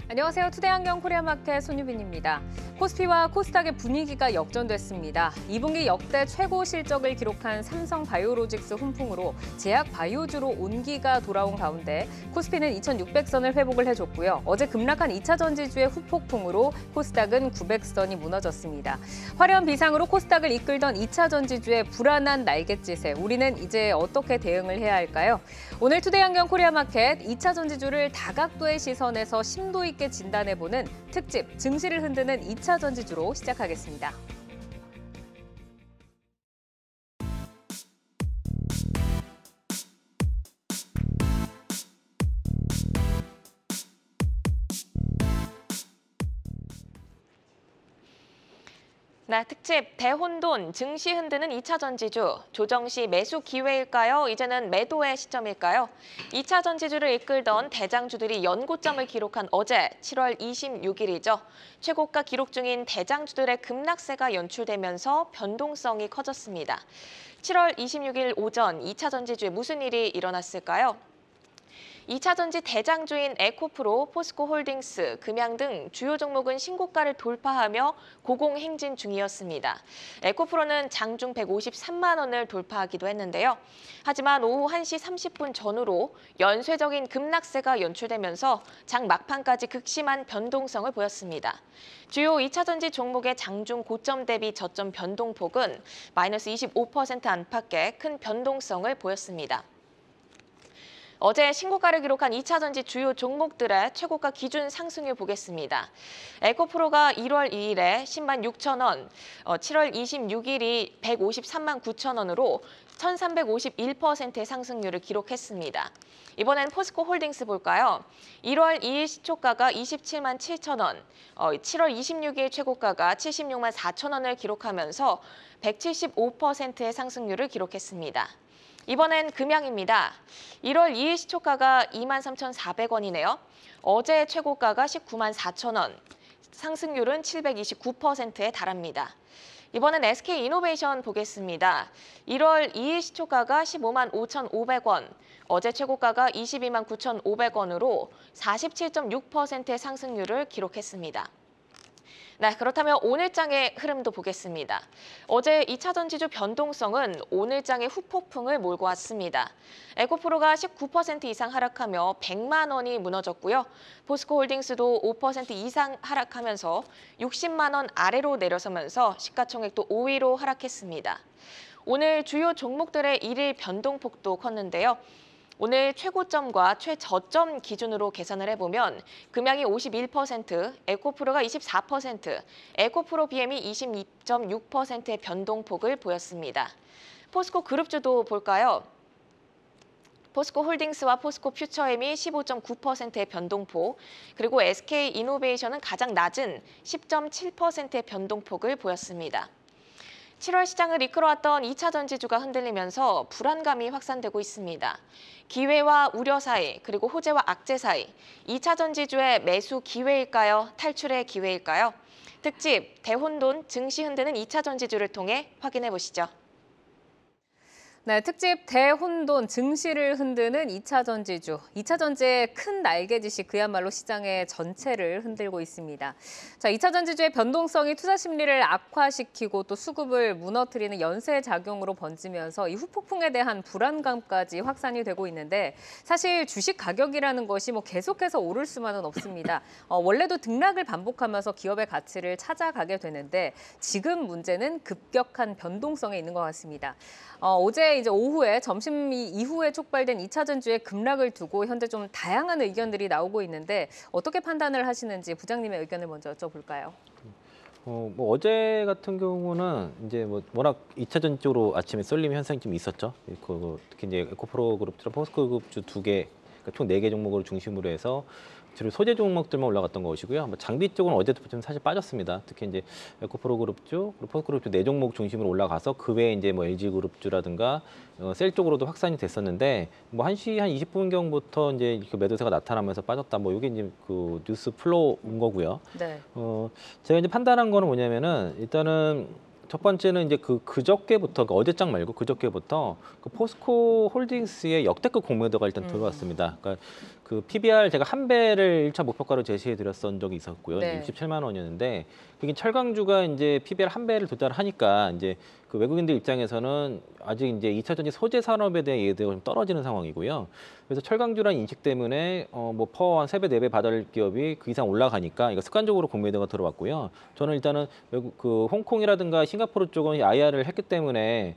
안녕하세요. 투데이안경 코리아마켓 손유빈입니다. 코스피와 코스닥의 분위기가 역전됐습니다. 2분기 역대 최고 실적을 기록한 삼성바이오로직스 훈풍으로 제약 바이오주로 온기가 돌아온 가운데 코스피는 2600선을 회복을 해줬고요. 어제 급락한 2차 전지주의 후폭풍으로 코스닥은 900선이 무너졌습니다. 화려한 비상으로 코스닥을 이끌던 2차 전지주의 불안한 날갯짓에 우리는 이제 어떻게 대응을 해야 할까요? 오늘 투데이안경 코리아마켓 2차 전지주를 다각도의 시선에서 심도 있게 진단해보는 특집 증시를 흔드는 2차 전지주로 시작하겠습니다. 네, 특집 대혼돈 증시 흔드는 2차 전지주. 조정 시 매수 기회일까요? 이제는 매도의 시점일까요? 2차 전지주를 이끌던 대장주들이 연고점을 기록한 어제 7월 26일이죠. 최고가 기록 중인 대장주들의 급락세가 연출되면서 변동성이 커졌습니다. 7월 26일 오전 2차 전지주에 무슨 일이 일어났을까요? 2차 전지 대장주인 에코프로, 포스코홀딩스, 금양 등 주요 종목은 신고가를 돌파하며 고공행진 중이었습니다. 에코프로는 장중 153만 원을 돌파하기도 했는데요. 하지만 오후 1시 30분 전후로 연쇄적인 급락세가 연출되면서 장 막판까지 극심한 변동성을 보였습니다. 주요 2차 전지 종목의 장중 고점 대비 저점 변동폭은 마이너스 25% 안팎의 큰 변동성을 보였습니다. 어제 신고가를 기록한 2차 전지 주요 종목들의 최고가 기준 상승률 보겠습니다. 에코프로가 1월 2일에 10만 6천 원, 7월 26일이 153만 9천 원으로 1351%의 상승률을 기록했습니다. 이번엔 포스코홀딩스 볼까요? 1월 2일 시초가가 27만 7천 원, 7월 26일 최고가가 76만 4천 원을 기록하면서 175%의 상승률을 기록했습니다. 이번엔 금양입니다. 1월 2일 시초가가 23,400원이네요. 어제 최고가가 19만 4천 원, 상승률은 729%에 달합니다. 이번엔 SK이노베이션 보겠습니다. 1월 2일 시초가가 15만 5,500원, 어제 최고가가 22만 9,500원으로 47.6%의 상승률을 기록했습니다. 네, 그렇다면 오늘장의 흐름도 보겠습니다. 어제 2차 전지주 변동성은 오늘장의 후폭풍을 몰고 왔습니다. 에코프로가 19% 이상 하락하며 100만 원이 무너졌고요. 포스코홀딩스도 5% 이상 하락하면서 60만 원 아래로 내려서면서 시가총액도 5위로 하락했습니다. 오늘 주요 종목들의 일일 변동폭도 컸는데요. 오늘 최고점과 최저점 기준으로 계산을 해보면 금양이 51%, 에코프로가 24%, 에코프로 BM이 22.6%의 변동폭을 보였습니다. 포스코 그룹주도 볼까요? 포스코홀딩스와 포스코퓨처엠이 15.9%의 변동폭, 그리고 SK이노베이션은 가장 낮은 10.7%의 변동폭을 보였습니다. 7월 시장을 이끌어왔던 2차 전지주가 흔들리면서 불안감이 확산되고 있습니다. 기회와 우려 사이, 그리고 호재와 악재 사이, 2차 전지주의 매수 기회일까요? 탈출의 기회일까요? 특집 대혼돈 증시 흔드는 2차 전지주를 통해 확인해 보시죠. 네, 특집 대혼돈 증시를 흔드는 2차 전지주. 2차 전지의 큰 날개짓이 그야말로 시장의 전체를 흔들고 있습니다. 자, 2차 전지주의 변동성이 투자 심리를 악화시키고 또 수급을 무너뜨리는 연쇄작용으로 번지면서 이 후폭풍에 대한 불안감까지 확산이 되고 있는데 사실 주식 가격이라는 것이 계속해서 오를 수만은 없습니다. 원래도 등락을 반복하면서 기업의 가치를 찾아가게 되는데 지금 문제는 급격한 변동성에 있는 것 같습니다. 어제 이제 오후에 점심 이후에 촉발된 2차 전지의 급락을 두고 현재 좀 다양한 의견들이 나오고 있는데 어떻게 판단을 하시는지 부장님의 의견을 먼저 여쭤볼까요? 어제 같은 경우는 이제 워낙 2차 전지 쪽으로 아침에 쏠림 현상이 좀 있었죠. 특히 이제 에코프로 그룹주랑 포스코 그룹주 두 개, 그러니까 총 4개 종목을 중심으로 해서 주로 소재 종목들만 올라갔던 것이고요. 장비 쪽은 어제도 좀 사실 빠졌습니다. 특히 이제 에코프로 그룹주, 그리고 포스코 그룹주 4종목 중심으로 올라가서 그 외에 이제 LG 그룹주라든가 셀 쪽으로도 확산이 됐었는데 1시 한 20분경부터 이제 그 매도세가 나타나면서 빠졌다. 이게 이제 그 뉴스 플로우인 거고요. 네. 제가 이제 판단한 거는 뭐냐면은 일단은 첫 번째는 이제 그저께부터 어제장 말고 그저께부터 그 포스코 홀딩스의 역대급 공매도가 일단 들어왔습니다. 그러니까 그 PBR 제가 한 배를 1차 목표가로 제시해 드렸던 적이 있었고요. 네. 67만 원이었는데 그게 철강주가 이제 PBR 한 배를 도달하니까 이제 그 외국인들 입장에서는 아직 이제 2차 전지 소재 산업에 대한 이해도가 좀 떨어지는 상황이고요. 그래서 철강주란 인식 때문에 뭐 퍼 한 3배, 4배 받을 기업이 그 이상 올라가니까 이거 습관적으로 공매도가 들어왔고요. 저는 일단은 외국 그 홍콩이라든가 싱가포르 쪽은 IR을 했기 때문에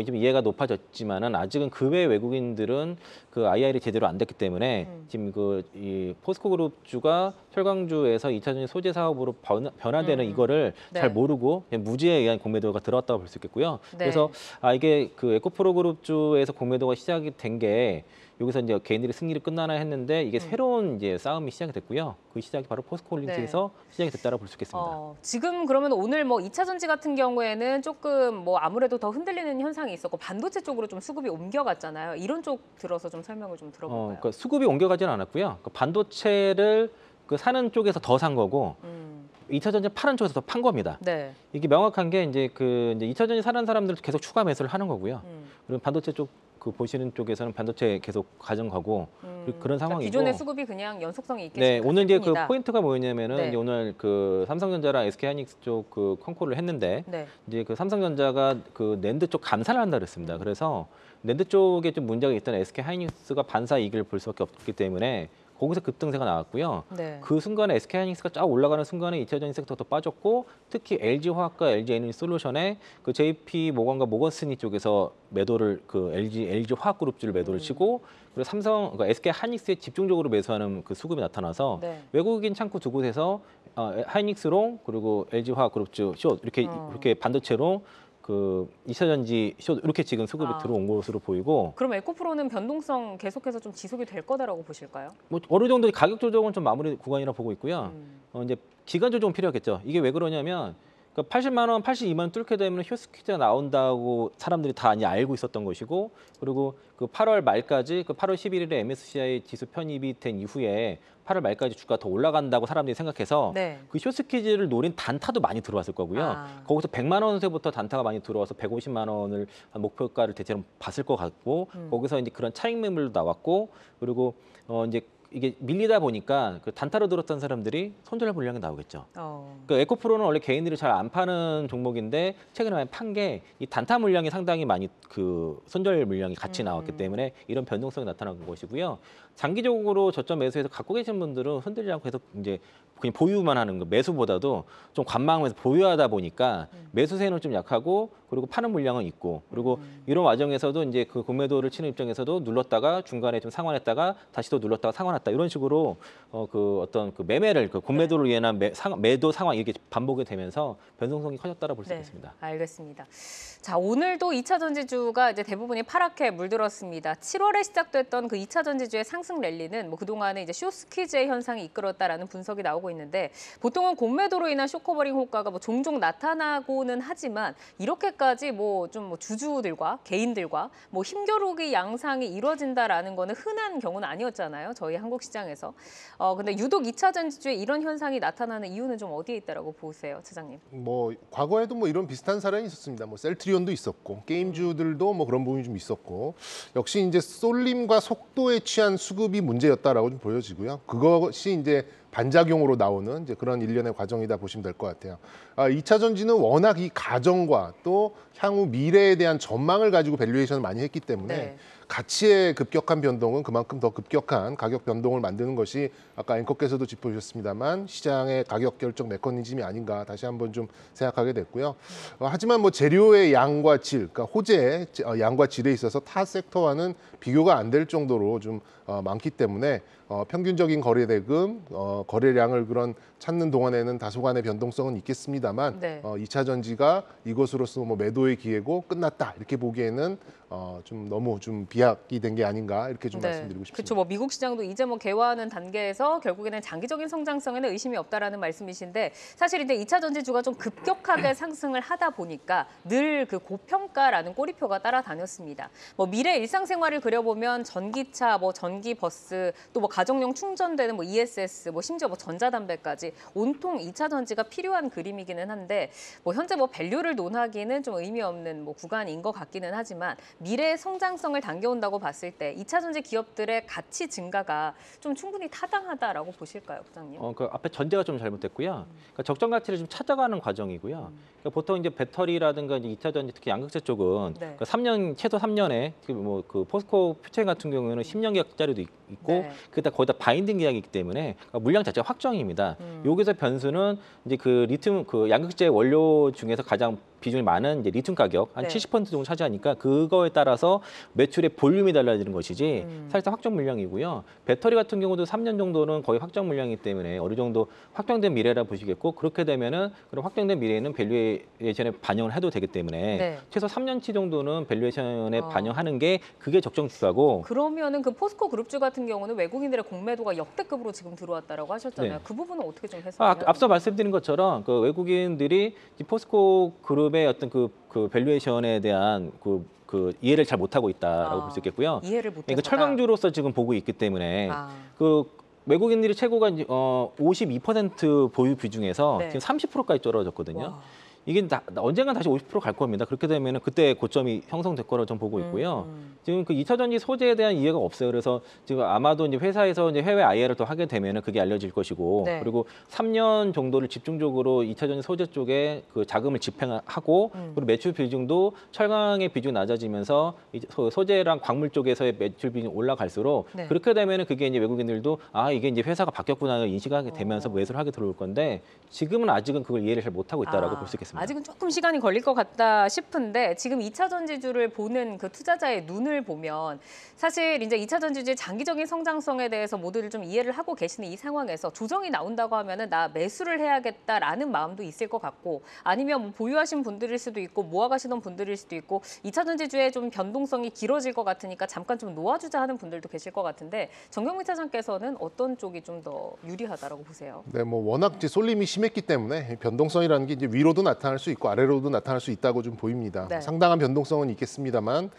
좀 이해가 높아졌지만은 아직은 그 외 외국인들은 그 IR이 제대로 안 됐기 때문에 지금 이 포스코 그룹주가 철강주에서 2차 전지 소재 사업으로 변화되는 이거를 네. 잘 모르고 그냥 무지에 의한 공매도가 들어왔다고 볼 수 있겠고요. 네. 그래서 이게 그 에코프로 그룹주에서 공매도가 시작이 된 게 여기서 이제 개인들이 승리를 끝나나 했는데 이게 새로운 이제 싸움이 시작이 됐고요. 그 시작이 바로 포스코 홀딩스에서 시작이 됐다라고 볼 수 있겠습니다. 지금 그러면 오늘 뭐 2차 전지 같은 경우에는 조금 뭐 아무래도 더 흔들리는 현상이 있었고 반도체 쪽으로 좀 수급이 옮겨갔잖아요. 이런 쪽 들어서 좀 설명을 좀 들어볼까요? 그러니까 수급이 옮겨가지는 않았고요. 그 반도체를 그 사는 쪽에서 더 산 거고 2차 전지 파는 쪽에서 더 판 겁니다. 네. 이게 명확한 게 이제 그 이제 2차 전지 사는 사람들 계속 추가 매수를 하는 거고요. 그리고 반도체 쪽 그 보시는 쪽에서는 반도체 계속 가져가고 그런 상황이고. 기존의 수급이 그냥 연속성이 있게 네, 오늘 이제 그 뿐이다. 포인트가 뭐였냐면은 네. 이제 오늘 그 삼성전자랑 SK하이닉스 쪽 그 컨콜을 했는데 네. 이제 그 삼성전자가 그 낸드 쪽 감산을 한다 그랬습니다. 그래서 낸드 쪽에 좀 문제가 있던 SK하이닉스가 반사 이익을 볼 수밖에 없기 때문에 거기서 급등세가 나왔고요. 네. 그 순간에 SK하이닉스가 쫙 올라가는 순간에 2차 전지 섹터도 빠졌고 특히 LG화학과 LG에너지솔루션에 그 JP 모건과 모건스니 쪽에서 매도를 그 LG화학그룹주를 매도를 치고 그리고 그러니까 SK하이닉스에 집중적으로 매수하는 그 수급이 나타나서 네. 외국인 창구 두 곳에서 하이닉스롱 그리고 LG화학그룹주 숏 이렇게 반도체로 그 2차 전지 숏 이렇게 지금 수급이 들어온 것으로 보이고 그럼 에코프로는 변동성 계속해서 좀 지속이 될 거다라고 보실까요? 뭐 어느 정도 가격 조정은 좀 마무리 구간이라 보고 있고요. 이제 기간 조정은 필요하겠죠. 이게 왜 그러냐면 그러니까 80만 원, 82만 원 뚫게 되면 휴스퀴즈가 나온다고 사람들이 다 이제 알고 있었던 것이고 그리고 그 8월 말까지 그 8월 11일에 MSCI 지수 편입이 된 이후에 8월 말까지 주가 더 올라간다고 사람들이 생각해서 네. 그 쇼스퀴즈를 노린 단타도 많이 들어왔을 거고요. 거기서 100만 원세부터 단타가 많이 들어와서 150만 원을 한 목표가를 대체로 봤을 것 같고 거기서 이제 그런 차익 매물도 나왔고 그리고 이제 이게 밀리다 보니까 그 단타로 들었던 사람들이 손절할 물량이 나오겠죠. 그 에코프로는 원래 개인들이 잘 안 파는 종목인데 최근에 많이 판 게 이 단타 물량이 상당히 많이 그 손절 물량이 같이 나왔기 때문에 이런 변동성이 나타난 것이고요. 장기적으로 저점 매수해서 갖고 계신 분들은 흔들리지 않고 계속 이제 그냥 보유만 하는 거 매수보다도 좀 관망하면서 보유하다 보니까 매수세는 좀 약하고 그리고 파는 물량은 있고 그리고 이런 와중에서도 이제 그 공매도를 치는 입장에서도 눌렀다가 중간에 좀 상환했다가 다시 또 눌렀다가 상환했다 이런 식으로 그 어떤 그 매매를 그 공매도를 위한 매도 상황 이렇게 반복이 되면서 변동성이 커졌다라 볼 수 있겠습니다. 알겠습니다. 자, 오늘도 2차 전지주가 이제 대부분이 파랗게 물들었습니다. 7월에 시작됐던 그 2차 전지주의 상승 랠리는 뭐 그동안에 이제 쇼스퀴즈의 현상이 이끌었다라는 분석이 나오고 있는데 보통은 공매도로 인한 쇼커버링 효과가 뭐 종종 나타나고는 하지만 이렇게까지 뭐 좀 뭐 주주들과 개인들과 뭐 힘겨루기 양상이 이루어진다라는 거는 흔한 경우는 아니었잖아요. 저희 한국 시장에서. 근데 유독 2차 전지주에 이런 현상이 나타나는 이유는 좀 어디에 있다라고 보세요, 차장님? 뭐 과거에도 뭐 이런 비슷한 사례는 있었습니다. 뭐 셀트리온도 있었고 게임주들도 뭐 그런 부분이 좀 있었고 역시 이제 쏠림과 속도에 취한 수급이 문제였다라고 좀 보여지고요. 그것이 이제 반작용으로 나오는 이제 그런 일련의 과정이다 보시면 될 것 같아요. 2차 전지는 워낙 이 가정과 또 향후 미래에 대한 전망을 가지고 밸류에이션을 많이 했기 때문에 네. 가치의 급격한 변동은 그만큼 더 급격한 가격 변동을 만드는 것이 아까 앵커께서도 짚어주셨습니다만 시장의 가격 결정 메커니즘이 아닌가 다시 한번 좀 생각하게 됐고요. 하지만 뭐 재료의 양과 질, 그러니까 호재의 양과 질에 있어서 타 섹터와는 비교가 안 될 정도로 좀 많기 때문에 평균적인 거래대금, 거래량을 그런 찾는 동안에는 다소간의 변동성은 있겠습니다만 네. 2차 전지가 이것으로서 뭐 매도의 기회고 끝났다 이렇게 보기에는 좀 너무 좀 비약이 된 게 아닌가 이렇게 좀 말씀드리고 싶습니다. 그렇죠. 뭐 미국 시장도 이제 뭐 개화하는 단계에서 결국에는 장기적인 성장성에는 의심이 없다라는 말씀이신데 사실 이제 2차 전지주가 좀 급격하게 상승을 하다 보니까 늘 그 고평가라는 꼬리표가 따라다녔습니다. 뭐 미래 일상생활을 그려보면 전기차, 뭐 전기 버스, 또 뭐 가정용 충전되는 뭐 ESS, 뭐 심지어 뭐 전자담배까지 온통 2차 전지가 필요한 그림이기는 한데 뭐 현재 뭐 밸류를 논하기는 좀 의미 없는 뭐 구간인 것 같기는 하지만 미래의 성장성을 당겨온다고 봤을 때 2차 전지 기업들의 가치 증가가 좀 충분히 타당하다라고 보실까요, 부장님? 그 앞에 전제가 좀 잘못됐고요. 그러니까 적정 가치를 좀 찾아가는 과정이고요. 그러니까 보통 이제 배터리라든가 이제 2차 전지 특히 양극재 쪽은 네. 그 3년 최소 3년에 그 포스코 퓨처 같은 경우에는 10년 계약짜리도 있고 네. 그게 거의 다 바인딩 계약이기 때문에 그러니까 물량 자체가 확정입니다. 여기서 변수는 이제 그 리튬 그 양극재 원료 중에서 가장 비중이 많은 이제 리튬 가격 한 네. 70% 정도 차지하니까 그거에 따라서 매출의 볼륨이 달라지는 것이지 사실상 확정 물량이고요. 배터리 같은 경우도 3년 정도는 거의 확정 물량이기 때문에 어느 정도 확정된 미래라 보시겠고 그렇게 되면은 그런 확정된 미래에는 밸류에이션에 반영을 해도 되기 때문에 네. 최소 3년치 정도는 밸류에이션에 반영하는 게 그게 적정 주가고 그러면은 그 포스코 그룹주 같은 경우는 외국인들의 공매도가 역대급으로 지금 들어왔다라고 하셨잖아요. 네. 그 부분은 어떻게 좀 해석해요? 앞서 말씀드린 것처럼 그 외국인들이 이 포스코 그룹의 어떤 그 밸류에이션에 대한 그 이해를 잘 못하고 있다라고 볼 수 있겠고요. 이해를 못해서. 그러니까 철강주로서 지금 보고 있기 때문에 아. 그 외국인들이 최고가 이제 52% 보유 비중에서 네. 지금 30%까지 떨어졌거든요. 와. 이게 언젠간 다시 50% 갈 겁니다. 그렇게 되면 그때 고점이 형성될 거라고 좀 보고 있고요. 지금 그 2차 전지 소재에 대한 이해가 없어요. 그래서 지금 아마도 이제 회사에서 이제 해외 IR을 또 하게 되면은 그게 알려질 것이고, 네. 그리고 3년 정도를 집중적으로 2차 전지 소재 쪽에 그 자금을 집행하고, 그리고 매출 비중도 철강의 비중이 낮아지면서 이제 소재랑 광물 쪽에서의 매출 비중이 올라갈수록 네. 그렇게 되면은 그게 이제 외국인들도 이게 이제 회사가 바뀌었구나를 인식하게 되면서 매수를 하게 들어올 건데 지금은 아직은 그걸 이해를 잘 못하고 있다라고 볼 수 있겠습니다. 아직은 조금 시간이 걸릴 것 같다 싶은데 지금 2차 전지주를 보는 그 투자자의 눈을 보면 사실 이제 2차 전지주의 장기적인 성장성에 대해서 모두들 좀 이해를 하고 계시는 이 상황에서 조정이 나온다고 하면은 나 매수를 해야겠다라는 마음도 있을 것 같고 아니면 뭐 보유하신 분들일 수도 있고 모아가시던 분들일 수도 있고 2차 전지주의 좀 변동성이 길어질 것 같으니까 잠깐 좀 놓아주자 하는 분들도 계실 것 같은데 정경민 차장께서는 어떤 쪽이 좀 더 유리하다라고 보세요? 네, 뭐 워낙 이제 쏠림이 심했기 때문에 변동성이라는 게 이제 위로도 나타날 수 있고 아래로도 나타날 수 있다고 좀 보입니다. 네. 상당한 변동성은 있겠습니다만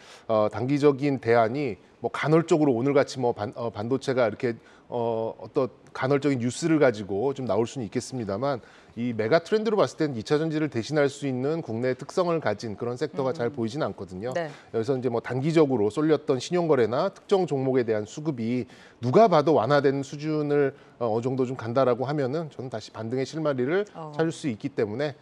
단기적인 대안이 뭐 간헐적으로 오늘같이 뭐 반도체가 이렇게 어떤 간헐적인 뉴스를 가지고 좀 나올 수는 있겠습니다만 이 메가 트렌드로 봤을 때는 2차 전지를 대신할 수 있는 국내의 특성을 가진 그런 섹터가 잘 보이지는 않거든요. 네. 여기서 이제 뭐 단기적으로 쏠렸던 신용거래나 특정 종목에 대한 수급이 누가 봐도 완화된 수준을 어느 정도 좀 간다라고 하면은 저는 다시 반등의 실마리를 찾을 수 있기 때문에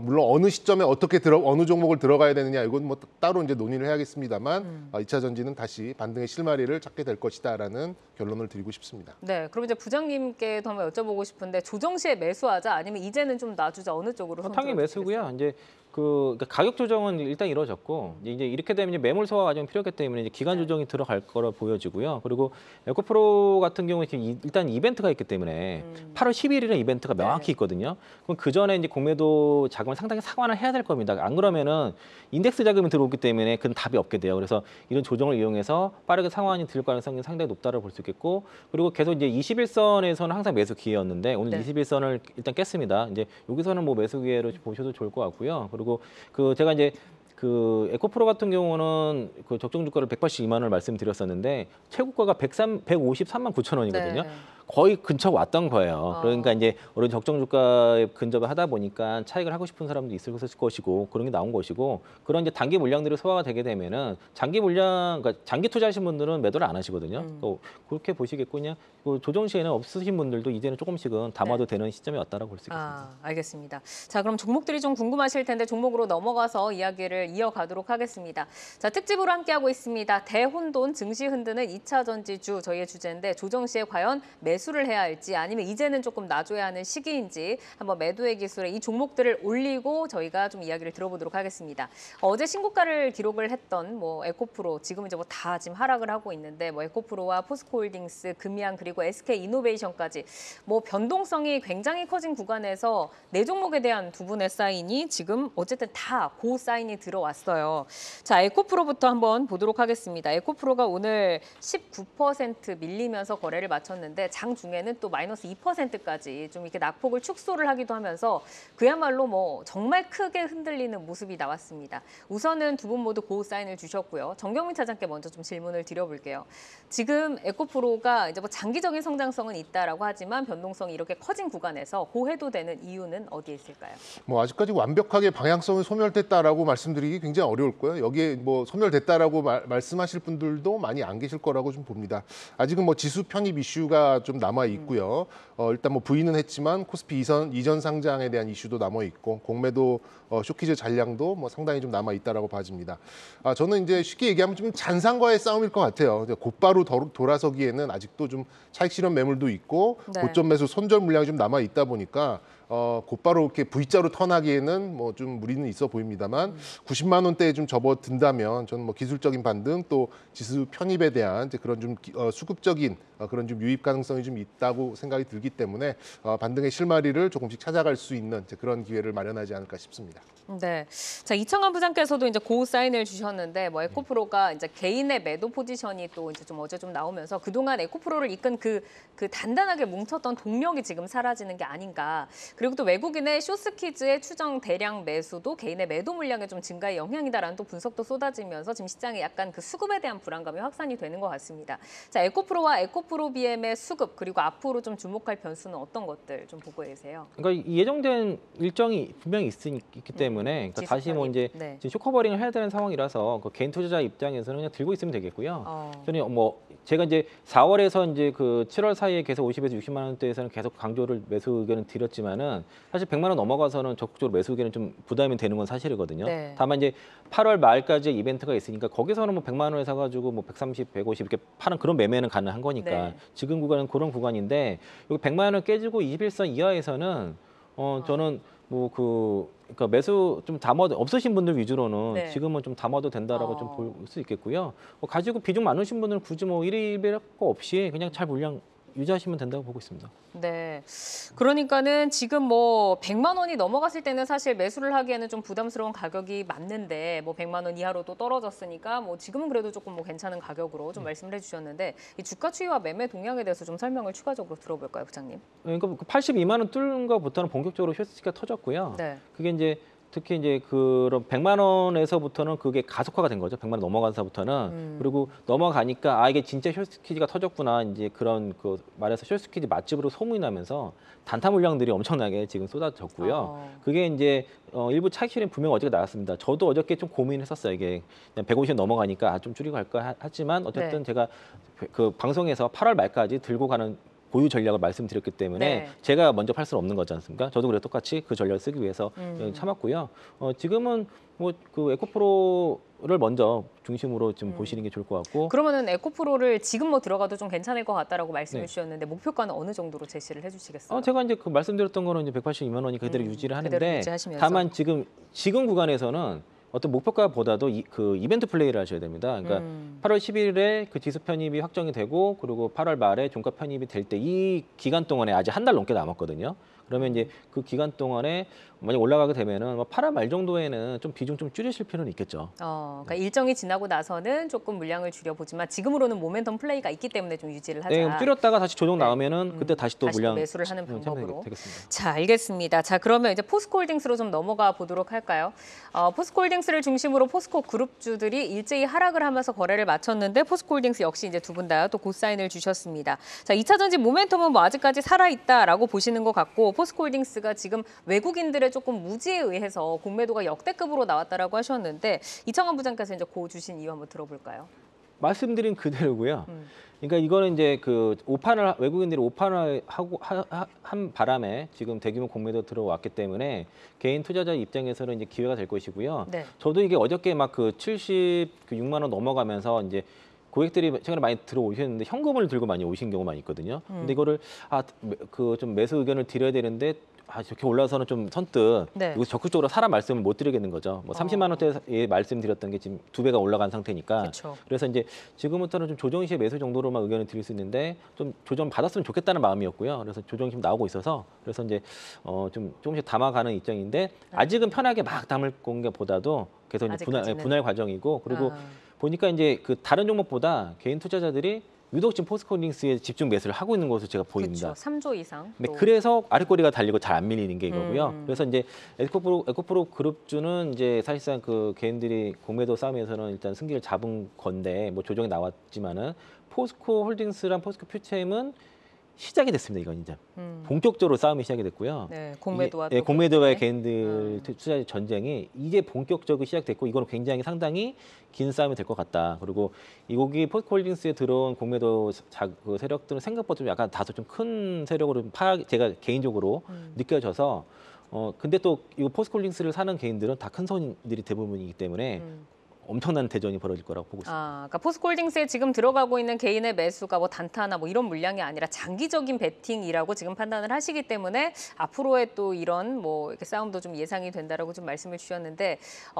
물론 어느 시점에 어느 종목을 들어가야 되느냐 이건 뭐 따로 이제 논의를 해야겠습니다만 2차 전지는 다시 반등의 실마리를 찾게 될 것이다라는 결론을 드리고 싶습니다. 네, 그럼 이제 부장님께도 한번 여쭤보고 싶은데 조정 시에 매수하자 아니면 이제는 좀 놔주자 어느 쪽으로 당연히 선택을 매수고요. 이제 그러니까 가격 조정은 일단 이루어졌고 이제 이렇게 되면 이제 매물 소화 과정이 필요하기 때문에 이제 기간 조정이 들어갈 거라 보여지고요. 그리고 에코프로 같은 경우에 지금 일단 이벤트가 있기 때문에 8월 10일이라는 이벤트가 명확히 있거든요. 그럼 그 전에 이제 공매도 자금을 상당히 상환을 해야 될 겁니다. 안 그러면은 인덱스 자금이 들어오기 때문에 그건 답이 없게 돼요. 그래서 이런 조정을 이용해서 빠르게 상환이 될 가능성이 상당히 높다고 볼 수 있겠고, 그리고 계속 이제 21선에서는 항상 매수 기회였는데 오늘 네. 21선을 일단 깼습니다. 이제 여기서는 뭐 매수 기회로 보셔도 좋을 것 같고요. 그리고 그 제가 이제 그 에코프로 같은 경우는 그 적정 주가를 182만 원을 말씀드렸었는데 최고가가 153만 9천 원이거든요. 네. 거의 근처 왔던 거예요. 그러니까 이제 어른 적정 주가에 근접을 하다 보니까 차익을 하고 싶은 사람도 있을 것이고 그런 게 나온 것이고, 그런 이제 단기 물량들이 소화가 되게 되면은 장기 물량, 그러니까 장기 투자하신 분들은 매도를 안 하시거든요. 그렇게 보시겠군요. 그 조정 시에는 없으신 분들도 이제는 조금씩은 담아도 되는 시점이 왔다라고 볼 수 있겠습니다. 알겠습니다. 자, 그럼 종목들이 좀 궁금하실 텐데 종목으로 넘어가서 이야기를 이어가도록 하겠습니다. 자, 특집으로 함께하고 있습니다. 대혼돈 증시 흔드는 2차 전지주 저희의 주제인데 조정 시에 과연 매수를 해야 할지 아니면 이제는 조금 놔줘야 하는 시기인지 한번 매도의 기술에 이 종목들을 올리고 저희가 좀 이야기를 들어보도록 하겠습니다. 어제 신고가를 기록을 했던 뭐 에코프로 지금 이제 뭐 다 지금 하락을 하고 있는데 뭐 에코프로와 포스코홀딩스, 금양 그리고 SK이노베이션까지 뭐 변동성이 굉장히 커진 구간에서 네 종목에 대한 두 분의 사인이 지금 어쨌든 다 고 사인이 들어왔어요. 자, 에코프로부터 한번 보도록 하겠습니다. 에코프로가 오늘 19% 밀리면서 거래를 마쳤는데 장 장 중에는 또 마이너스 2%까지 좀 이렇게 낙폭을 축소를 하기도 하면서 그야말로 뭐 정말 크게 흔들리는 모습이 나왔습니다. 우선은 두 분 모두 고우 사인을 주셨고요. 정경민 차장께 먼저 좀 질문을 드려볼게요. 지금 에코프로가 이제 뭐 장기적인 성장성은 있다라고 하지만 변동성이 이렇게 커진 구간에서 고해도 되는 이유는 어디에 있을까요? 뭐 아직까지 완벽하게 방향성이 소멸됐다라고 말씀드리기 굉장히 어려울 거예요. 여기에 뭐 소멸됐다라고 말씀하실 분들도 많이 안 계실 거라고 좀 봅니다. 아직은 뭐 지수 편입 이슈가 좀 남아 있고요. 일단 뭐 부인은 했지만 코스피 이전 상장에 대한 이슈도 남아 있고 공매도 쇼키즈 잔량도 뭐 상당히 좀 남아 있다라고 봐집니다. 저는 이제 쉽게 얘기하면 좀 잔상과의 싸움일 것 같아요. 곧바로 돌아서기에는 아직도 좀 차익 실현 매물도 있고 네. 고점 매수 손절 물량이 좀 남아 있다 보니까 곧바로 이렇게 V자로 턴하기에는 뭐 좀 무리는 있어 보입니다만 90만 원대에 좀 접어든다면 저는 뭐 기술적인 반등 또 지수 편입에 대한 이제 그런 좀 수급적인 그런 좀 유입 가능성이 좀 있다고 생각이 들기 때문에 반등의 실마리를 조금씩 찾아갈 수 있는 이제 그런 기회를 마련하지 않을까 싶습니다. 네. 자, 이창환 부장께서도 이제 고우 사인을 주셨는데 뭐 에코프로가 이제 개인의 매도 포지션이 또 이제 좀 어제 좀 나오면서 그동안 에코프로를 이끈 그 단단하게 뭉쳤던 동력이 지금 사라지는 게 아닌가. 그리고 또 외국인의 쇼스키즈의 추정 대량 매수도 개인의 매도 물량의 좀 증가의 영향이다라는 또 분석도 쏟아지면서 지금 시장에 약간 그 수급에 대한 불안감이 확산이 되는 것 같습니다. 자, 에코프로와 에코프로 BM의 수급 그리고 앞으로 좀 주목할 변수는 어떤 것들 좀 보고 계세요? 그러니까 예정된 일정이 분명히 있기 때문에 그러니까 다시 뭐 이제 네. 지금 쇼커버링을 해야 되는 상황이라서 그 개인 투자자 입장에서는 그냥 들고 있으면 되겠고요. 저는 뭐 제가 이제 4월에서 이제 그 7월 사이에 계속 50에서 60만 원대에서는 계속 강조를 매수 의견을 드렸지만은 사실 100만 원 넘어가서는 적극적으로 매수 의견은 좀 부담이 되는 건 사실이거든요. 네. 다만 이제 8월 말까지 이벤트가 있으니까 거기서는 뭐 100만 원에 사가지고 뭐 130, 150 이렇게 파는 그런 매매는 가능한 거니까 네. 지금 구간은 그런 구간인데 여기 100만 원을 깨지고 21선 이하에서는 저는 뭐 그러니까 매수 좀 없으신 분들 위주로는 네. 지금은 좀 담아도 된다라고 좀 볼 수 있겠고요. 뭐 가지고 비중 많으신 분들은 굳이 뭐 일일비할 거 없이 그냥 잘 물량 유지하시면 된다고 보고 있습니다. 네. 그러니까는 지금 뭐 100만 원이 넘어갔을 때는 사실 매수를 하기에는 좀 부담스러운 가격이 맞는데 뭐 100만 원 이하로 또 떨어졌으니까 뭐 지금은 그래도 조금 뭐 괜찮은 가격으로 좀 말씀을 해주셨는데 이 주가 추이와 매매 동향에 대해서 좀 설명을 추가적으로 들어볼까요, 부장님? 그러니까 82만 원 뚫는 것부터는 본격적으로 쇼스키가 터졌고요. 네. 그게 이제 특히 이제 그런 100만 원에서부터는 그게 가속화가 된 거죠. 100만 원 넘어가서부터는. 그리고 넘어가니까 이게 진짜 쇼스키즈가 터졌구나. 이제 그런 그 말해서 쇼스키즈 맛집으로 소문이 나면서 단타 물량들이 엄청나게 지금 쏟아졌고요. 그게 이제 일부 차익 실현 분명 어저께 나왔습니다. 저도 어저께 좀 고민했었어요. 이게 그냥 150원 넘어가니까 좀 줄이고 갈까 하지만 어쨌든 네. 제가 그 방송에서 8월 말까지 들고 가는 보유 전략을 말씀드렸기 때문에 네. 제가 먼저 팔 수는 없는 거지 않습니까? 저도 그래 똑같이 그 전략을 쓰기 위해서 참았고요. 지금은 뭐 그 에코프로를 먼저 중심으로 좀 보시는 게 좋을 것 같고. 그러면은 에코프로를 지금 뭐 들어가도 좀 괜찮을 것 같다라고 말씀해 네. 주셨는데 목표가는 어느 정도로 제시를 해주시겠어요? 제가 이제 그 말씀드렸던 거는 이제 182만 원이 그대로 유지를 그대로 하는데 유지하시면서. 다만 지금 구간에서는 어떤 목표가보다도 그 이벤트 플레이를 하셔야 됩니다. 그러니까 8월 10일에 그 지수 편입이 확정이 되고 그리고 8월 말에 종가 편입이 될 때 이 기간 동안에 아직 한 달 넘게 남았거든요. 그러면 이제 그 기간 동안에 만약 올라가게 되면은 뭐 8월 말 정도에는 좀 비중 좀 줄이실 필요는 있겠죠. 그러니까 일정이 지나고 나서는 조금 물량을 줄여보지만 지금으로는 모멘텀 플레이가 있기 때문에 좀 유지를 하자. 네, 줄였다가 다시 조정 네. 나오면은 그때 다시 또 다시 또 물량 매수를 하는 방법으로. 되겠습니다. 자, 알겠습니다. 자, 그러면 이제 포스코홀딩스로 좀 넘어가 보도록 할까요? 포스코홀딩스를 중심으로 포스코 그룹주들이 일제히 하락을 하면서 거래를 마쳤는데 포스코홀딩스 역시 이제 두 분 다 또 고사인을 주셨습니다. 자, 2차 전지 모멘텀은 뭐 아직까지 살아있다라고 보시는 것 같고 포스코홀딩스가 지금 외국인들의 조금 무지에 의해서 공매도가 역대급으로 나왔다라고 하셨는데 이창환 부장께서 이제 고 주신 이유 한번 들어볼까요? 말씀드린 그대로고요. 그러니까 이거는 이제 그 외국인들이 오판을 하고 한 바람에 지금 대규모 공매도 들어왔기 때문에 개인 투자자 입장에서는 이제 기회가 될 것이고요. 네. 저도 이게 어저께 막 그 76만 원 넘어가면서 이제 고객들이 최근에 많이 들어오셨는데 현금을 들고 많이 오신 경우가 많이 있거든요. 근데 이거를 그 좀 매수 의견을 드려야 되는데 저렇게 올라서는 좀 선뜻 네. 이거 적극적으로 사라 말씀을 못 드리겠는 거죠. 뭐 30만 원대에 말씀드렸던 게 지금 2배가 올라간 상태니까. 그쵸. 그래서 이제 지금부터는 좀 조정 시에 매수 정도로만 의견을 드릴 수 있는데 좀 조정 받았으면 좋겠다는 마음이었고요. 그래서 조정이 지금 나오고 있어서 그래서 이제 좀 조금씩 담아가는 입장인데 아직은 편하게 막 담을 공개보다도 계속 이제 아직까지는. 분할 과정이고 그리고 보니까 이제 그 다른 종목보다 개인 투자자들이 유독 지금 포스코홀딩스에 집중 매수를 하고 있는 것으로 제가 보입니다. 그렇죠. 3조 이상. 네, 또. 그래서 아랫꼬리가 달리고 잘 안 밀리는 게 이거고요. 음. 그래서 이제 에코프로 그룹주는 이제 사실상 그 개인들이 공매도 싸움에서는 일단 승기를 잡은 건데 뭐 조정이 나왔지만은 포스코홀딩스랑 포스코퓨처엠은 시작이 됐습니다. 이건 이제 본격적으로 싸움이 시작이 됐고요. 네, 공매도와 예, 또 공매도와의 그렇게. 개인들 투자 전쟁이 이제 본격적으로 시작됐고 이거는 굉장히 상당히 긴 싸움이 될 것 같다. 그리고 이곡이 포스코홀딩스에 들어온 공매도 그 세력들은 생각보다 좀 약간 다소 좀 큰 세력으로 제가 개인적으로 느껴져서 근데 또 이거 포스코홀딩스를 사는 개인들은 다 큰 손들이 대부분이기 때문에 엄청난 대전이 벌어질 거라고 보고 있습니다. 그러니까 포스코홀딩스에 지금 들어가고 있는 개인의 매수가 뭐 단타나 뭐 이런 물량이 아니라 장기적인 베팅이라고 지금 판단을 하시기 때문에 앞으로의 또 이런 뭐 이렇게 싸움도 좀 예상이 된다라고 좀 말씀을 주셨는데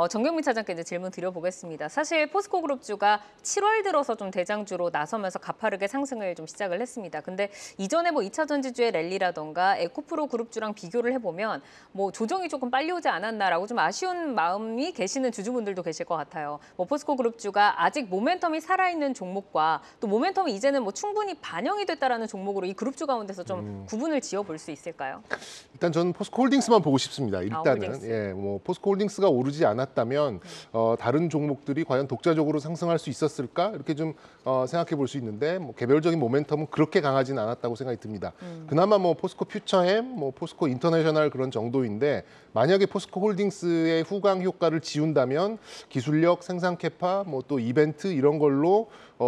정경민 차장께 이제 질문 드려보겠습니다. 사실 포스코그룹주가 7월 들어서 좀 대장주로 나서면서 가파르게 상승을 좀 시작을 했습니다. 근데 이전에 뭐 2차 전지주의 랠리라던가 에코프로 그룹주랑 비교를 해보면 뭐 조정이 조금 빨리 오지 않았나라고 좀 아쉬운 마음이 계시는 주주분들도 계실 것 같아요. 뭐 포스코그룹주가 아직 모멘텀이 살아있는 종목과 또 모멘텀이 이제는 뭐 충분히 반영이 됐다라는 종목으로 이 그룹주 가운데서 좀 구분을 지어볼 수 있을까요? 일단 저는 포스코홀딩스만 보고 싶습니다. 일단은 홀딩스. 예, 뭐 포스코홀딩스가 오르지 않았다면 다른 종목들이 과연 독자적으로 상승할 수 있었을까 이렇게 좀 생각해 볼 수 있는데 뭐 개별적인 모멘텀은 그렇게 강하지는 않았다고 생각이 듭니다. 그나마 뭐 포스코 퓨처엠, 뭐 포스코 인터내셔널 그런 정도인데 만약에 포스코홀딩스의 후광 효과를 지운다면 기술력, 생산 캐파, 뭐 또 이벤트 이런 걸로 1,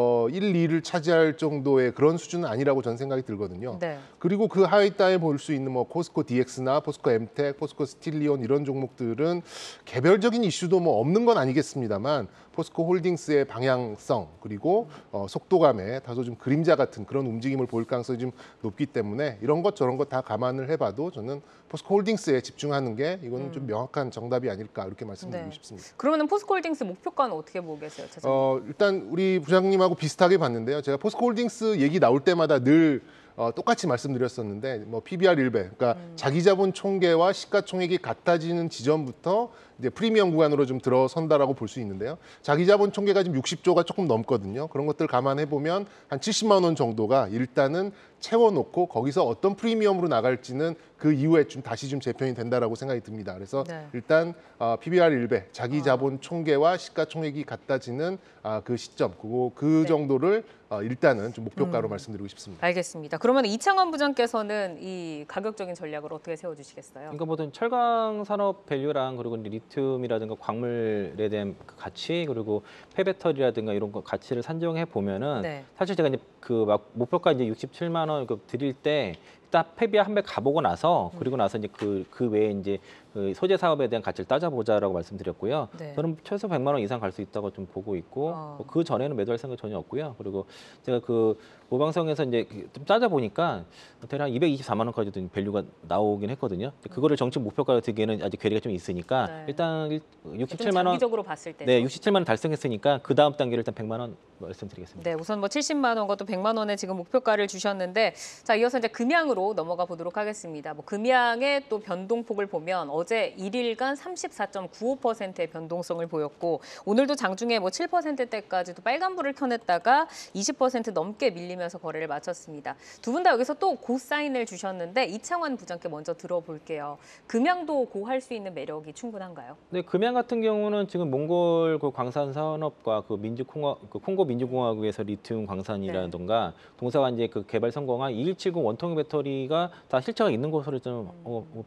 2를 차지할 정도의 그런 수준은 아니라고 저는 생각이 들거든요. 네. 그리고 그 하이따에 볼 수 있는 뭐 포스코 DX나 포스코 엠텍, 포스코 스틸리온 이런 종목들은 개별적인 이슈도 뭐 없는 건 아니겠습니다만 포스코 홀딩스의 방향성 그리고 속도감에 다소 좀 그림자 같은 그런 움직임을 보일 가능성이 좀 높기 때문에 이런 것 저런 것 다 감안을 해봐도 저는 포스코 홀딩스에 집중하는 게 이거는 좀 명확한 정답이 아닐까 이렇게 말씀드리고 네. 싶습니다. 그러면 포스코홀딩스 목표가는 어떻게 보고 계세요, 차장님? 일단 우리 부장님하고 비슷하게 봤는데요. 제가 포스코홀딩스 얘기 나올 때마다 늘 똑같이 말씀드렸었는데 뭐 PBR 1배, 그러니까 자기자본 총계와 시가총액이 같아지는 지점부터 이제 프리미엄 구간으로 좀 들어선다라고 볼 수 있는데요. 자기자본 총계가 지금 60조가 조금 넘거든요. 그런 것들 감안해 보면 한 70만 원 정도가 일단은 채워놓고 거기서 어떤 프리미엄으로 나갈지는 그 이후에 좀 다시 좀 재편이 된다라고 생각이 듭니다. 그래서 네. 일단 PBR 1배, 자기자본 총계와 시가총액이 같아지는 그 시점, 그 네. 정도를 일단은 좀 목표가로 말씀드리고 싶습니다. 알겠습니다. 그러면 이창원 부장께서는 이 가격적인 전략을 어떻게 세워주시겠어요? 그러니까 뭐든 철강 산업 밸류랑 그리고 이제 리튬이라든가 광물에 대한 그 가치 그리고 폐배터리라든가 이런 거 가치를 산정해 보면은 네. 사실 제가 이제 그 막 목표가 이제 67만 원 드릴 때 딱 폐비와 한 배 가보고 나서 그리고 나서 이제 그 외에 이제 그 소재 사업에 대한 가치를 따져보자라고 말씀드렸고요. 네. 저는 최소 100만 원 이상 갈 수 있다고 좀 보고 있고 그 전에는 매도할 생각 전혀 없고요. 그리고 제가 그 모방성에서 이제 좀 따져보니까 대략 224만 원까지도 밸류가 나오긴 했거든요. 그거를 정책 목표가로 들기에는 아직 괴리가 좀 있으니까 네. 일단 좀 67만 원, 장기적으로 봤을 때. 네, 67만 원 달성했으니까 그 다음 단계를 일단 100만 원 말씀드리겠습니다. 네, 우선 뭐 70만 원과 또 100만 원의 지금 목표가를 주셨는데, 자 이어서 이제 금양으로 넘어가 보도록 하겠습니다. 뭐 금양의 또 변동폭을 보면 어제 1일간 34.95%의 변동성을 보였고, 오늘도 장중에 뭐 7%대까지도 빨간불을 켜냈다가 20% 넘게 밀리면서 거래를 마쳤습니다. 두 분 다 여기서 또 고사인을 주셨는데 이창환 부장께 먼저 들어볼게요. 금양도 고할 수 있는 매력이 충분한가요? 네, 금양 같은 경우는 지금 몽골 그 광산 산업과 그 콩고 민주공화국에서 리튬 광산이라든가 동사가 이제 그 개발 성공한 2170 원통형 배터리가 다 실체가 있는 것으로 좀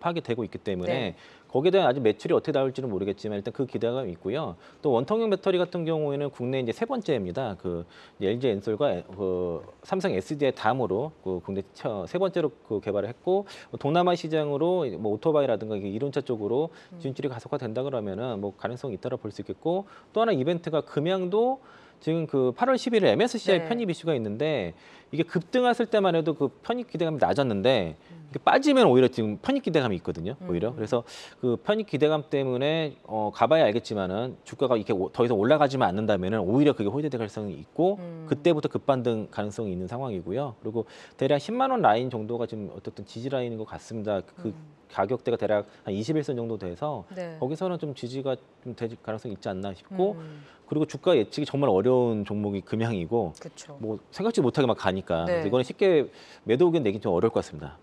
파악이 되고 있기 때문에 네. 거기에 대한 아직 매출이 어떻게 나올지는 모르겠지만 일단 그 기대감이 있고요. 또 원통형 배터리 같은 경우에는 국내 이제 세 번째입니다. 그 LG 엔솔과 그 삼성 SDI 다음으로 그 국내 세 번째로 그 개발을 했고 동남아 시장으로 뭐 오토바이라든가 이론차 쪽으로 진출이 가속화된다 그러면은 뭐 가능성이 있다고 볼 수 있겠고 또 하나 이벤트가 금양도 지금 그 8월 11일 MSCI 네. 편입 이슈가 있는데 이게 급등했을 때만 해도 그 편입 기대감이 낮았는데 이게 빠지면 오히려 지금 편입 기대감이 있거든요. 오히려 그래서 그 편입 기대감 때문에 가봐야 알겠지만은 주가가 이렇게 더 이상 올라가지만 않는다면은 오히려 그게 호재될 가능성이 있고 그때부터 급반등 가능성이 있는 상황이고요. 그리고 대략 10만 원 라인 정도가 지금 어떻든 지지 라인인 것 같습니다. 그 가격대가 대략 한 21선 정도 돼서 네. 거기서는 좀 지지가 좀 될 가능성이 있지 않나 싶고 그리고 주가 예측이 정말 어려운 종목이 금양이고 그렇죠. 뭐 생각지 못하게 막 가니까 네. 그래서 이거는 쉽게 매도 의견 내기 좀 어려울 것 같습니다.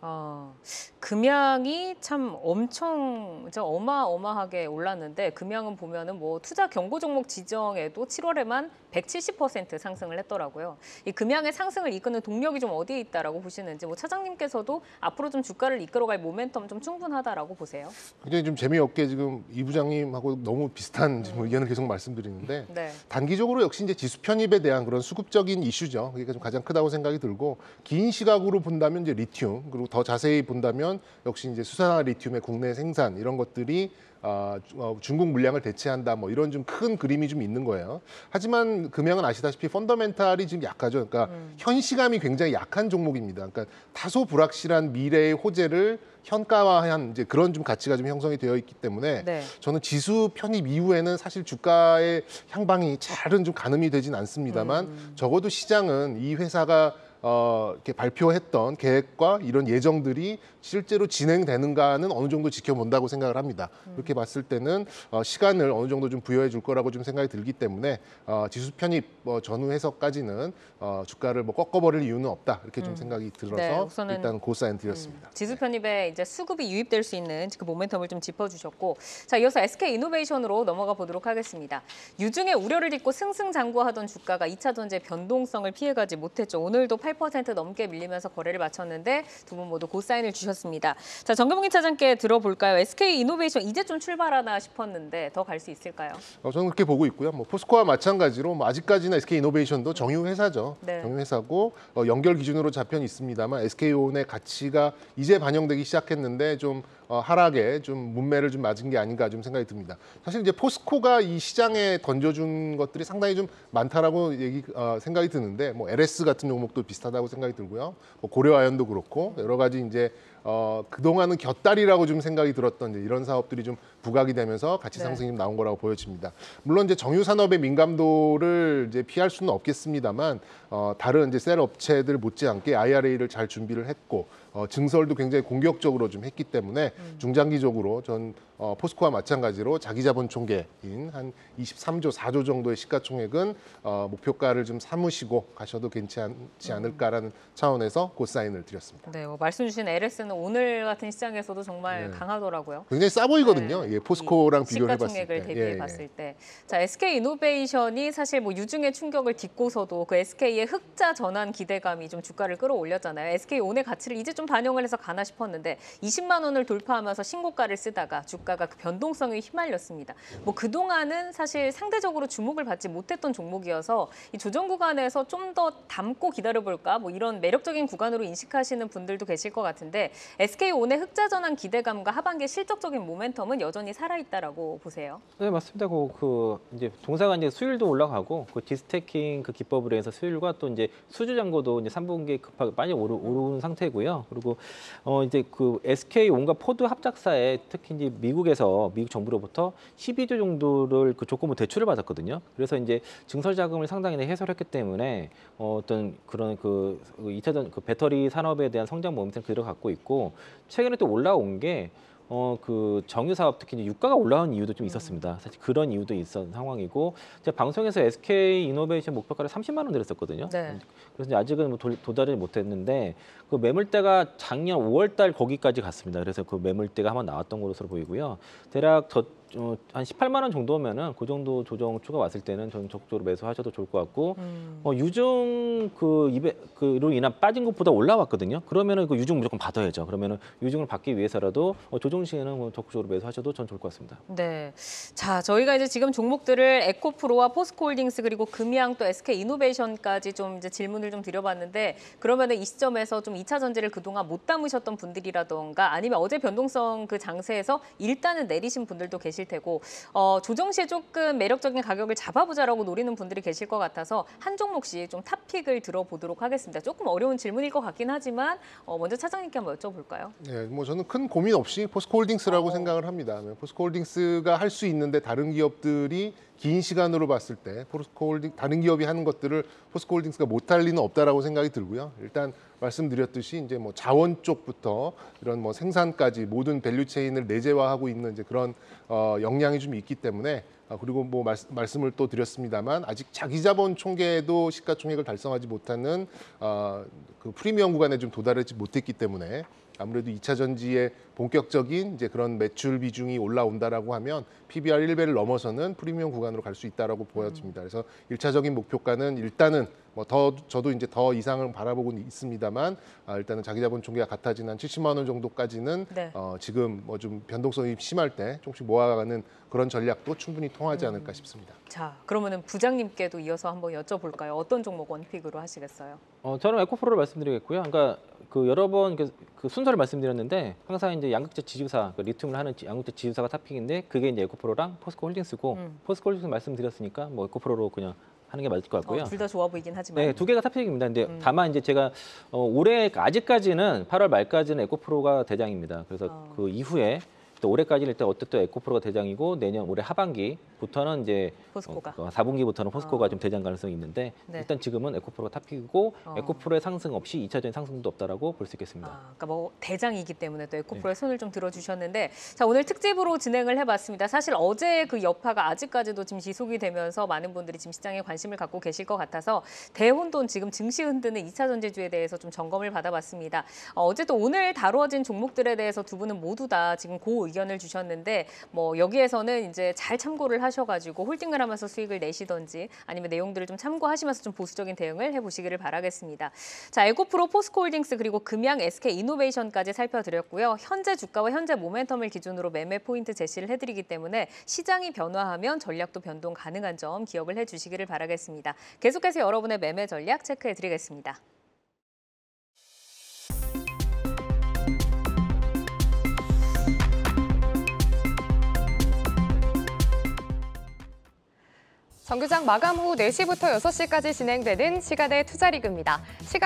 금양이 참 엄청 어마어마하게 올랐는데 금양은 보면은 뭐 투자 경고 종목 지정에도 7월에만 170% 상승을 했더라고요. 이 금양의 상승을 이끄는 동력이 좀 어디에 있다라고 보시는지 뭐 차장님께서도 앞으로 좀 주가를 이끌어갈 모멘텀 좀 충분하다라고 보세요. 굉장히 좀 재미없게 지금 이 부장님하고 너무 비슷한 지금 의견을 계속 말씀드리는데 네. 단기적으로 역시 이제 지수 편입에 대한 그런 수급적인 이슈죠. 그게 좀 가장 크다고 생각이 들고 긴 시각으로 본다면 이제 리튬 그리고 더 자세히 본다면 역시 이제 수산화 리튬의 국내 생산 이런 것들이 중국 물량을 대체한다 뭐 이런 좀 큰 그림이 좀 있는 거예요. 하지만 금양은 아시다시피 펀더멘탈이 지금 약하죠. 그러니까 현시감이 굉장히 약한 종목입니다. 그러니까 다소 불확실한 미래의 호재를 현가화한 이제 그런 좀 가치가 좀 형성이 되어 있기 때문에 네. 저는 지수 편입 이후에는 사실 주가의 향방이 잘은 좀 가늠이 되진 않습니다만 적어도 시장은 이 회사가 이렇게 발표했던 계획과 이런 예정들이 실제로 진행되는가는 어느 정도 지켜본다고 생각을 합니다. 그렇게 봤을 때는 시간을 어느 정도 좀 부여해 줄 거라고 좀 생각이 들기 때문에 지수 편입 전후 해석까지는 주가를 뭐 꺾어버릴 이유는 없다 이렇게 좀 생각이 들어서 네, 우선은 일단 고사인 드렸습니다. 지수 편입에 이제 수급이 유입될 수 있는 그 모멘텀을 좀 짚어주셨고, 자 이어서 SK 이노베이션으로 넘어가 보도록 하겠습니다. 유중의 우려를 딛고 승승장구하던 주가가 2차 전지의 변동성을 피해가지 못했죠. 오늘도 8% 넘게 밀리면서 거래를 마쳤는데 두 분 모두 고사인을 주셨습니다. 자 정경민 차장께 들어볼까요? SK 이노베이션 이제 좀 출발하나 싶었는데 더 갈 수 있을까요? 저는 그렇게 보고 있고요. 뭐 포스코와 마찬가지로 뭐 아직까지는 SK 이노베이션도 정유 회사죠. 네. 정유 회사고 연결 기준으로 잡혀 있습니다만 SK온의 가치가 이제 반영되기 시작했는데 좀 하락에 좀 문매를 좀 맞은 게 아닌가 좀 생각이 듭니다. 사실 이제 포스코가 이 시장에 던져준 것들이 상당히 좀 많다라고 생각이 드는데 뭐 LS 같은 종목도 비슷하다고 생각이 들고요. 뭐 고려아연도 그렇고 여러 가지 이제 그동안은 곁다리라고 좀 생각이 들었던 이제 이런 사업들이 좀 부각이 되면서 가치 상승이 나온 거라고 보여집니다. 물론 이제 정유 산업의 민감도를 이제 피할 수는 없겠습니다만 다른 이제 셀 업체들 못지않게 IRA를 잘 준비를 했고 증설도 굉장히 공격적으로 좀 했기 때문에 중장기적으로 전 포스코와 마찬가지로 자기자본 총계인 한 23조 4조 정도의 시가총액은 목표가를 좀 삼으시고 가셔도 괜찮지 않을까라는 차원에서 고사인을 드렸습니다. 네, 말씀 주신 LS는 오늘 같은 시장에서도 정말 네. 강하더라고요. 굉장히 싸 보이거든요. 네. 예, 포스코랑 비교를 해봤을 시가총액을 때. 대비해 봤을 때. 자, SK 이노베이션이 사실 뭐 유중의 충격을 딛고서도 그 SK의 흑자 전환 기대감이 좀 주가를 끌어올렸잖아요. SK 온의 가치를 이제 좀 반영을 해서 가나 싶었는데 20만 원을 돌파하면서 신고가를 쓰다가 주가가 그 변동성에 휘말렸습니다. 뭐 그동안은 사실 상대적으로 주목을 받지 못했던 종목이어서 이 조정 구간에서 좀 더 담고 기다려볼까 뭐 이런 매력적인 구간으로 인식하시는 분들도 계실 것 같은데 SK 온의 흑자 전환 기대감과 하반기 실적적인 모멘텀은 여전히 살아있다라고 보세요. 네, 맞습니다. 그 이제 동사가 이제 수율도 올라가고 그 디스태킹 그 기법으로 해서 수율과 또 이제 수주 잔고도 이제 3분기에 급하게 많이 오른 상태고요. 그리고 이제 그 SK 온과 포드 합작사에 특히 이제 미국 정부로부터 12조 정도를 그 조건부 대출을 받았거든요. 그래서 이제 증설 자금을 상당히 해소했기 때문에 어떤 그런 그 2차전 그 배터리 산업에 대한 성장 모멘텀을 그대로 갖고 있고 최근에 또 올라온 게 그 정유 사업 특히 이제 유가가 올라온 이유도 좀 있었습니다. 사실 그런 이유도 있었던 상황이고 제가 방송에서 SK 이노베이션 목표가를 30만 원 드렸었거든요. 네. 그래서 이제 아직은 뭐 도달을 못했는데 그 매물대가 작년 5월달 거기까지 갔습니다. 그래서 그 매물대가 한번 나왔던 것으로 보이고요. 대략 한 18만 원 정도면은 그 정도 조정 추가 왔을 때는 저는 적극적으로 매수하셔도 좋을 것 같고 유증 그로 인한 빠진 것보다 올라왔거든요. 그러면은 그 유증 무조건 받아야죠. 그러면은 유증을 받기 위해서라도 조정 시에는 뭐 적극적으로 매수하셔도 전 좋을 것 같습니다. 네. 자, 저희가 이제 지금 종목들을 에코프로와 포스코홀딩스 그리고 금양 또 SK 이노베이션까지 좀 이제 질문을 좀 드려봤는데 그러면은 이 시점에서 좀 2차 전지를 그동안 못 담으셨던 분들이라던가 아니면 어제 변동성 그 장세에서 일단은 내리신 분들도 계실 테고 조정 시에 조금 매력적인 가격을 잡아보자라고 노리는 분들이 계실 것 같아서 한 종목씩 좀 탑픽을 들어보도록 하겠습니다. 조금 어려운 질문일 것 같긴 하지만 먼저 차장님께 한번 여쭤볼까요? 네, 뭐 저는 큰 고민 없이 포스코홀딩스라고 생각을 합니다. 포스코홀딩스가 할 수 있는데 다른 기업들이 긴 시간으로 봤을 때 포스코홀딩 다른 기업이 하는 것들을 포스코홀딩스가 못할 리는 없다라고 생각이 들고요. 일단 말씀드렸듯이 이제 뭐 자원 쪽부터 이런 뭐 생산까지 모든 밸류 체인을 내재화하고 있는 이제 그런 역량이 좀 있기 때문에 그리고 뭐 말씀을 또 드렸습니다만 아직 자기자본 총계도 시가총액을 달성하지 못하는 그 프리미엄 구간에 좀 도달하지 못했기 때문에 아무래도 2차 전지의 본격적인 이제 그런 매출 비중이 올라온다라고 하면 PBR 1배를 넘어서는 프리미엄 구간으로 갈 수 있다라고 보여집니다. 그래서 1차적인 목표가는 일단은 뭐 더 저도 이제 더 이상을 바라보고 있습니다만 일단은 자기자본 총계가 같아진 한 70만 원 정도까지는 네. 지금 뭐 좀 변동성이 심할 때 조금씩 모아가는 그런 전략도 충분히 통하지 않을까 싶습니다. 자, 그러면은 부장님께도 이어서 한번 여쭤볼까요? 어떤 종목 원픽으로 하시겠어요? 저는 에코프로를 말씀드리겠고요. 그러니까 그 여러 번 그 순서를 말씀드렸는데 항상 이제 양극재 지주사, 그 리튬을 하는 양극재 지주사가 탑픽인데 그게 이제 에코프로랑 포스코홀딩스고 포스코홀딩스 말씀드렸으니까 뭐 에코프로로 그냥 하는 게 맞을 것 같고요. 둘 다 좋아 보이긴 하지만. 네, 두 개가 탑픽입니다. 근데 다만 이제 제가 올해 아직까지는 8월 말까지는 에코프로가 대장입니다. 그래서 그 이후에 또 올해까지는 일단 어쨌든 에코프로가 대장이고 내년 올해 하반기부터는 이제 포스코가. 4분기부터는 포스코가 좀 대장 가능성이 있는데 네. 일단 지금은 에코프로가 탑픽이고 에코프로의 상승 없이 2차적인 상승도 없다라고 볼 수 있겠습니다. 그러니까 뭐 대장이기 때문에 또 에코프로에 손을 좀 들어주셨는데 자 오늘 특집으로 진행을 해봤습니다. 사실 어제 그 여파가 아직까지도 지금 지속이 되면서 많은 분들이 지금 시장에 관심을 갖고 계실 것 같아서 대혼돈 지금 증시 흔드는 2차 전지주에 대해서 좀 점검을 받아봤습니다. 어제 또 오늘 다루어진 종목들에 대해서 두 분은 모두 다 지금 고 의견을 주셨는데 뭐 여기에서는 이제 잘 참고를 하셔가지고 홀딩을 하면서 수익을 내시던지 아니면 내용들을 좀 참고하시면서 좀 보수적인 대응을 해보시기를 바라겠습니다. 자, 에코프로, 포스코홀딩스 그리고 금양, SK이노베이션까지 살펴드렸고요. 현재 주가와 현재 모멘텀을 기준으로 매매 포인트 제시를 해드리기 때문에 시장이 변화하면 전략도 변동 가능한 점 기억을 해주시기를 바라겠습니다. 계속해서 여러분의 매매 전략 체크해드리겠습니다. 정규장 마감 후 4시부터 6시까지 진행되는 시간의 투자리그입니다.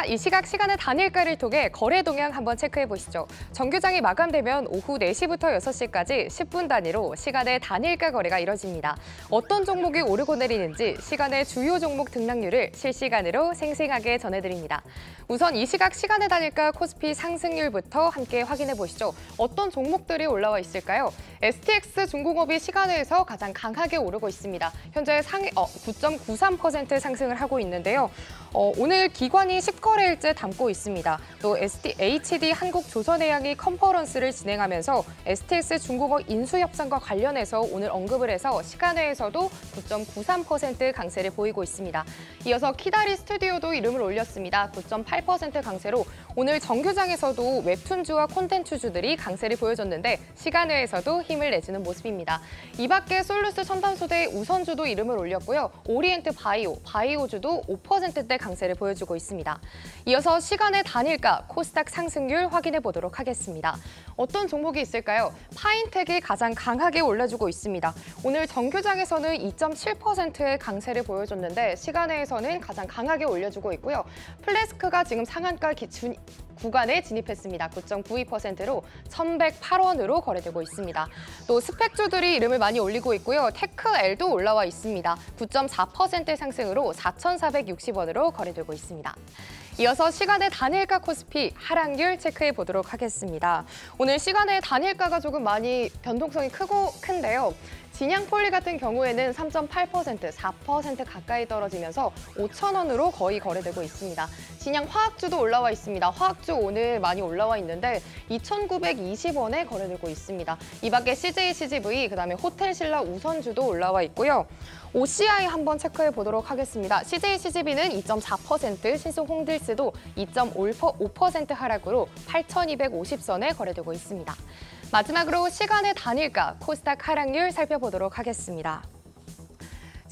이 시간의 단일가를 통해 거래 동향 한번 체크해 보시죠. 정규장이 마감되면 오후 4시부터 6시까지 10분 단위로 시간의 단일가 거래가 이뤄집니다. 어떤 종목이 오르고 내리는지 시간의 주요 종목 등락률을 실시간으로 생생하게 전해드립니다. 우선 이 시간의 단일가 코스피 상승률부터 함께 확인해 보시죠. 어떤 종목들이 올라와 있을까요? STX 중공업이 시간외에서 가장 강하게 오르고 있습니다. 현재 9.93% 상승을 하고 있는데요. 오늘 기관이 10거래일째 담고 있습니다. 또 HD 한국조선해양이 컨퍼런스를 진행하면서 STX 중공업 인수협상과 관련해서 오늘 언급을 해서 시간외에서도 9.93% 강세를 보이고 있습니다. 이어서 키다리 스튜디오도 이름을 올렸습니다. 9.8% 강세로 오늘 정규장에서도 웹툰주와 콘텐츠주들이 강세를 보여줬는데 시간외에서도 힘을 내주는 모습입니다. 이 밖에 솔루스 첨단소대 우선주도 이름을 올렸고요. 오리엔트 바이오주도 5%대 강세를 보여주고 있습니다. 이어서 시간의 단일가 코스닥 상승률 확인해 보도록 하겠습니다. 어떤 종목이 있을까요? 파인텍이 가장 강하게 올라주고 있습니다. 오늘 정규장에서는 2.7%의 강세를 보여줬는데 시간외에서는 가장 강하게 올려주고 있고요. 플래스크가 지금 상한가 구간에 진입했습니다. 9.92%로 1,108원으로 거래되고 있습니다. 또 스펙주들이 이름을 많이 올리고 있고요. 테크엘도 올라와 있습니다. 9.4% 상승으로 4,460원으로 거래되고 있습니다. 이어서 시간의 단일가 코스피 하락률 체크해 보도록 하겠습니다. 오늘 시간의 단일가가 조금 많이 변동성이 큰데요. 진양폴리 같은 경우에는 3.8%, 4% 가까이 떨어지면서 5,000원으로 거의 거래되고 있습니다. 진양화학주도 올라와 있습니다. 화학주 오늘 많이 올라와 있는데 2,920원에 거래되고 있습니다. 이 밖에 CJCGV, 그다음에 호텔신라 우선주도 올라와 있고요. OCI 한번 체크해 보도록 하겠습니다. CJCGV는 2.4%, 신송홍딜스도 2.5% 하락으로 8,250선에 거래되고 있습니다. 마지막으로 시간의 단일가 코스닥 하락률 살펴보도록 하겠습니다.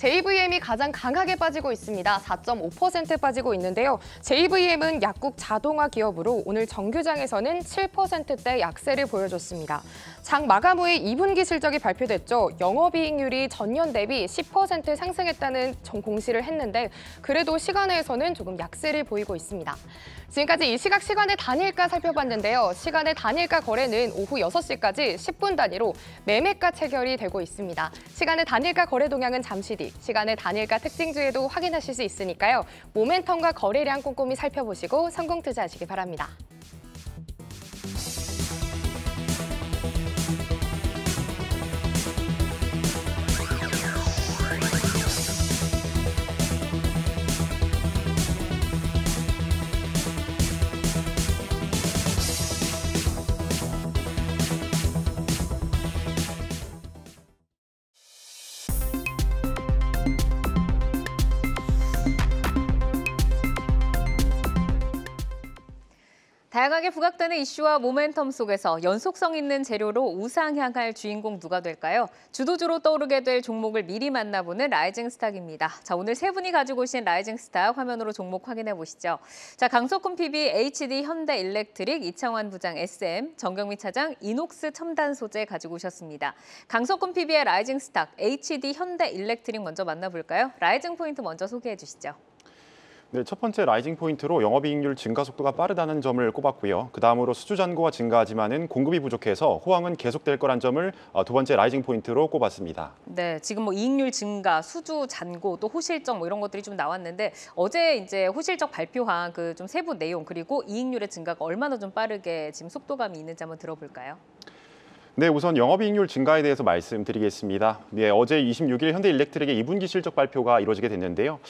JVM이 가장 강하게 빠지고 있습니다. 4.5% 빠지고 있는데요. JVM은 약국 자동화 기업으로 오늘 정규장에서는 7%대 약세를 보여줬습니다. 장 마감 후에 2분기 실적이 발표됐죠. 영업이익률이 전년 대비 10% 상승했다는 공시를 했는데 그래도 시간외에서는 조금 약세를 보이고 있습니다. 지금까지 이 시각 시간의 단일가 살펴봤는데요. 시간의 단일가 거래는 오후 6시까지 10분 단위로 매매가 체결이 되고 있습니다. 시간의 단일가 거래 동향은 잠시 뒤, 시간의 단일가 특징주에도 확인하실 수 있으니까요. 모멘텀과 거래량 꼼꼼히 살펴보시고 성공 투자하시기 바랍니다. 다양하게 부각되는 이슈와 모멘텀 속에서 연속성 있는 재료로 우상향할 주인공 누가 될까요? 주도주로 떠오르게 될 종목을 미리 만나보는 라이징 스탁입니다. 자, 오늘 세 분이 가지고 오신 라이징 스탁 화면으로 종목 확인해 보시죠. 자, 강석훈 PB, HD 현대일렉트릭, 이창환 부장 SM, 정경미 차장, 이녹스 첨단 소재 가지고 오셨습니다. 강석훈 PB의 라이징 스탁, HD 현대일렉트릭 먼저 만나볼까요? 라이징 포인트 먼저 소개해 주시죠. 네, 첫 번째 라이징 포인트로 영업이익률 증가 속도가 빠르다는 점을 꼽았고요. 그 다음으로 수주 잔고가 증가하지만은 공급이 부족해서 호황은 계속될 거란 점을 두 번째 라이징 포인트로 꼽았습니다. 네, 지금 뭐 이익률 증가, 수주 잔고, 또 호실적 뭐 이런 것들이 좀 나왔는데 어제 이제 호실적 발표한 그 좀 세부 내용 그리고 이익률의 증가가 얼마나 좀 빠르게 지금 속도감이 있는지 한번 들어볼까요? 네, 우선 영업이익률 증가에 대해서 말씀드리겠습니다. 네, 어제 26일 현대일렉트릭의 2분기 실적 발표가 이루어지게 됐는데요.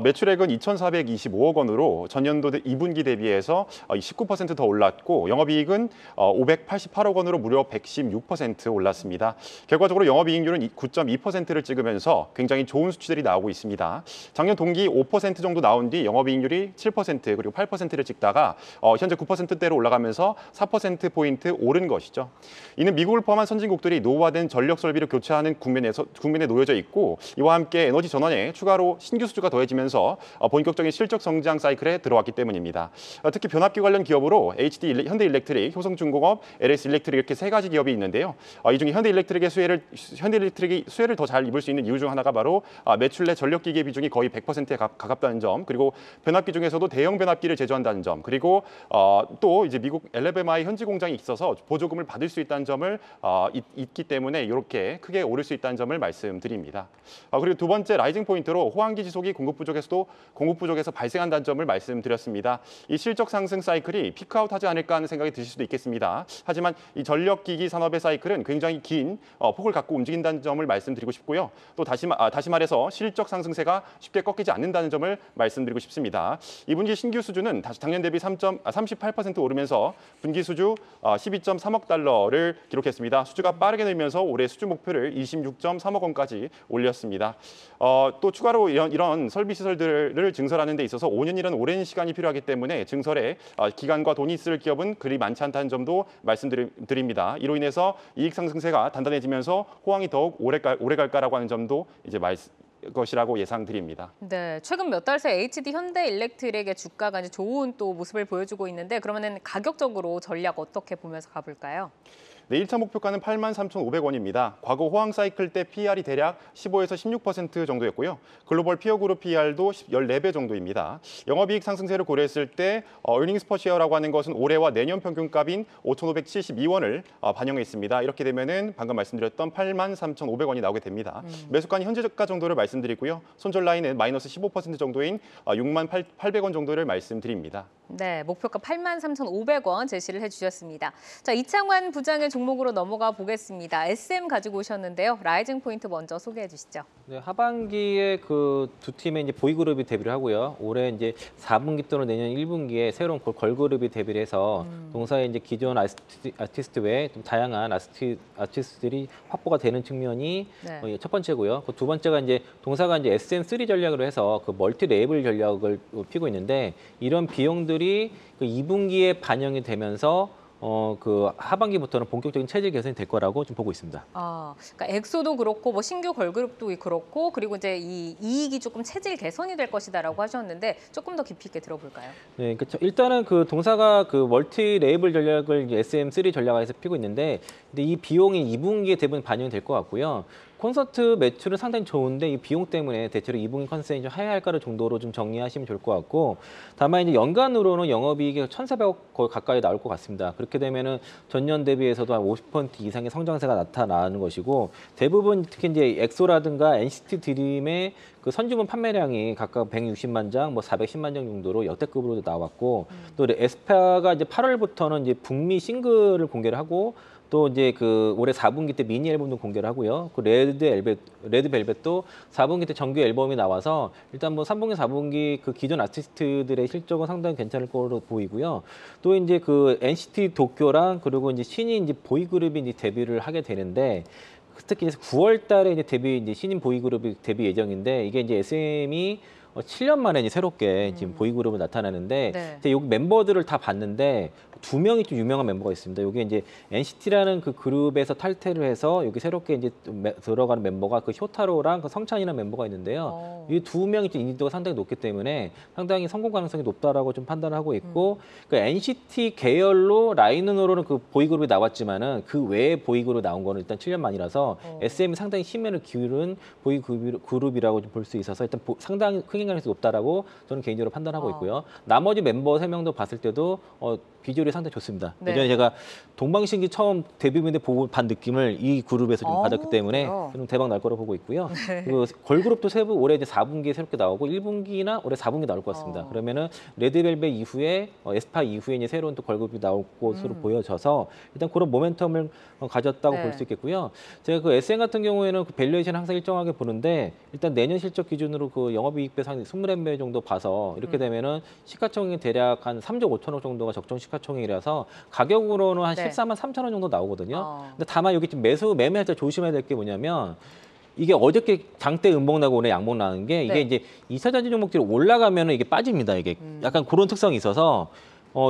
매출액은 2,425억 원으로 전년도 2분기 대비해서 19% 더 올랐고 영업이익은 588억 원으로 무려 116% 올랐습니다. 결과적으로 영업이익률은 9.2%를 찍으면서 굉장히 좋은 수치들이 나오고 있습니다. 작년 동기 5% 정도 나온 뒤 영업이익률이 7% 그리고 8%를 찍다가 현재 9%대로 올라가면서 4%포인트 오른 것이죠. 이는 미국을 포함한 선진국들이 노후화된 전력 설비를 교체하는 국면에 놓여져 있고 이와 함께 에너지 전환에 추가로 신규 수주가 더해지면서 본격적인 실적 성장 사이클에 들어왔기 때문입니다. 특히 변압기 관련 기업으로 HD 현대일렉트릭, 효성중공업, LS일렉트릭 이렇게 세 가지 기업이 있는데요. 이 중에 현대일렉트릭이 수혜를 더 잘 입을 수 있는 이유 중 하나가 바로 매출 내 전력기기의 비중이 거의 100%에 가깝다는 점, 그리고 변압기 중에서도 대형 변압기를 제조한다는 점, 그리고 또 이제 미국 엘레베마의 현지 공장이 있어서 보조금을 받을 수 있다는 점을 있기 때문에 이렇게 크게 오를 수 있다는 점을 말씀드립니다. 그리고 두 번째 라이징 포인트로 호황기 지속이 공급 부족에서 발생한다는 점을 말씀드렸습니다. 이 실적 상승 사이클이 피크아웃하지 않을까 하는 생각이 드실 수도 있겠습니다. 하지만 이 전력기기 산업의 사이클은 굉장히 긴 폭을 갖고 움직인다는 점을 말씀드리고 싶고요. 또 다시 말해서 실적 상승세가 쉽게 꺾이지 않는다는 점을 말씀드리고 싶습니다. 2분기 신규 수주는 작년 대비 38% 오르면서 분기 수주 12.3억 달러를 기록했습니다. 수주가 빠르게 늘면서 올해 수주 목표를 26.3억 원까지 올렸습니다. 또 추가로 이런 설비 시설들을 증설하는 데 있어서 5년이라는 오랜 시간이 필요하기 때문에 증설에 기간과 돈이 있을 기업은 그리 많지 않다는 점도 말씀드립니다. 이로 인해서 이익 상승세가 단단해지면서 호황이 더욱 오래 갈까라고 하는 점도 이제 것이라고 예상드립니다. 네, 최근 몇 달 새 HD 현대일렉트릭의 주가가 이제 좋은 또 모습을 보여주고 있는데 그러면은 가격적으로 전략 어떻게 보면서 가볼까요? 네, 1차 목표가는 83,500원입니다. 과거 호황 사이클 때 PER이 대략 15에서 16% 정도였고요. 글로벌 피어 그룹 PER도 14배 정도입니다. 영업이익 상승세를 고려했을 때 earnings per share라고 하는 것은 올해와 내년 평균값인 5,572원을 반영했습니다. 이렇게 되면은 방금 말씀드렸던 83,500원이 나오게 됩니다. 매수가는 현재가 정도를 말씀드리고요. 손절 라인은 마이너스 15% 정도인 68,800원 정도를 말씀드립니다. 네, 목표가 83,500원 제시를 해주셨습니다. 자, 이창환 부장의 종목으로 넘어가 보겠습니다. SM 가지고 오셨는데요. 라이징 포인트 먼저 소개해 주시죠. 네, 하반기에 그 두 팀의 이제 보이그룹이 데뷔를 하고요. 올해 이제 4분기 또는 내년 1분기에 새로운 걸그룹이 데뷔를 해서 동사의 이제 기존 아티스트 외에 좀 다양한 아티스트들이 확보가 되는 측면이 네. 첫 번째고요. 그 두 번째가 이제 동사가 이제 SM3 전략으로 해서 그 멀티 레이블 전략을 피고 있는데 이런 비용들이 그 2분기에 반영이 되면서 그 하반기부터는 본격적인 체질 개선이 될 거라고 좀 보고 있습니다. 그러니까 엑소도 그렇고 뭐 신규 걸그룹도 그렇고 그리고 이제 이 이익이 조금 체질 개선이 될 것이다라고 하셨는데 조금 더 깊이 있게 들어볼까요? 네, 그렇죠. 일단은 그 동사가 그 멀티 레이블 전략을 SM3 전략에서 피고 있는데, 근데 이 비용이 2분기에 대부분 반영이 될 것 같고요. 콘서트 매출은 상당히 좋은데 이 비용 때문에 대체로 2분기 컨센이 좀 하야할까 정도로 좀 정리하시면 좋을 것 같고, 다만 이제 연간으로는 영업이익이 1,400억 거의 가까이 나올 것 같습니다. 그렇게 되면은 전년 대비해서도 한 50% 이상의 성장세가 나타나는 것이고, 대부분 특히 이제 엑소라든가 NCT 드림의 그 선주문 판매량이 각각 160만 장, 뭐 410만 장 정도로 역대급으로 나왔고, 또 에스파가 이제 8월부터는 이제 북미 싱글을 공개를 하고, 또 이제 그 올해 4분기 때 미니 앨범도 공개를 하고요. 그 레드벨벳도 4분기 때 정규 앨범이 나와서 일단 뭐 3분기, 4분기 그 기존 아티스트들의 실적은 상당히 괜찮을 거로 보이고요. 또 이제 그 NCT 도쿄랑 그리고 이제 신인 이제 보이그룹이 이제 데뷔를 하게 되는데, 특히 이제 9월 달에 이제 이제 신인 보이그룹이 데뷔 예정인데, 이게 이제 SM이 7년 만에 이제 새롭게 지금 보이그룹으로 나타나는데, 네. 이제 여기 멤버들을 다 봤는데 2명이 좀 유명한 멤버가 있습니다. 여기 이제 NCT라는 그 그룹에서 탈퇴를 해서 여기 새롭게 이제 들어가는 멤버가 그 효타로랑 그 성찬이라는 멤버가 있는데요. 이 2명이 좀 인지도가 상당히 높기 때문에 상당히 성공 가능성이 높다라고 좀 판단하고 있고, 그 NCT 계열로 라인으로는 그 보이그룹이 나왔지만은 그 외에 보이그룹 나온 거는 일단 7년 만이라서 SM이 상당히 힘을 기울인 보이그룹이라고 좀 볼 수 있어서 일단 상당히 흥행 가능성이 높다라고 저는 개인적으로 판단하고 있고요. 나머지 mem버 3명도 봤을 때도 비주얼이 상당히 좋습니다. 네. 예전에 제가 동방신기 처음 데뷔인데 보고 반 느낌을 이 그룹에서 좀 받았기 때문에 그래요? 좀 대박 날 거라고 보고 있고요. 그리고 걸그룹도 올해 이제 4분기에 새롭게 나오고 1분기나 올해 4분기 나올 것 같습니다. 그러면은 레드벨벳 이후에 에스파 이후에 이제 새로운 또 걸그룹이 나올 것으로 보여져서 일단 그런 모멘텀을 가졌다고 네. 볼 수 있겠고요. 제가 그 SM 같은 경우에는 그 밸류에이션 항상 일정하게 보는데, 일단 내년 실적 기준으로 그 영업이익배 상위 20배 정도 봐서 이렇게 되면은 시가총액이 대략 한 3조 5천억 정도가 적정 시가총액이라서 가격으로는 한 네. 14만 3천 원 정도 나오거든요. 근데 다만 여기 지금 매매할 때 조심해야 될 게 뭐냐면, 이게 어저께 장대 음봉 나고 오늘 양봉 나는 게 이게 네. 이제 2차 전지 종목들이 올라가면은 이게 빠집니다. 이게 약간 그런 특성이 있어서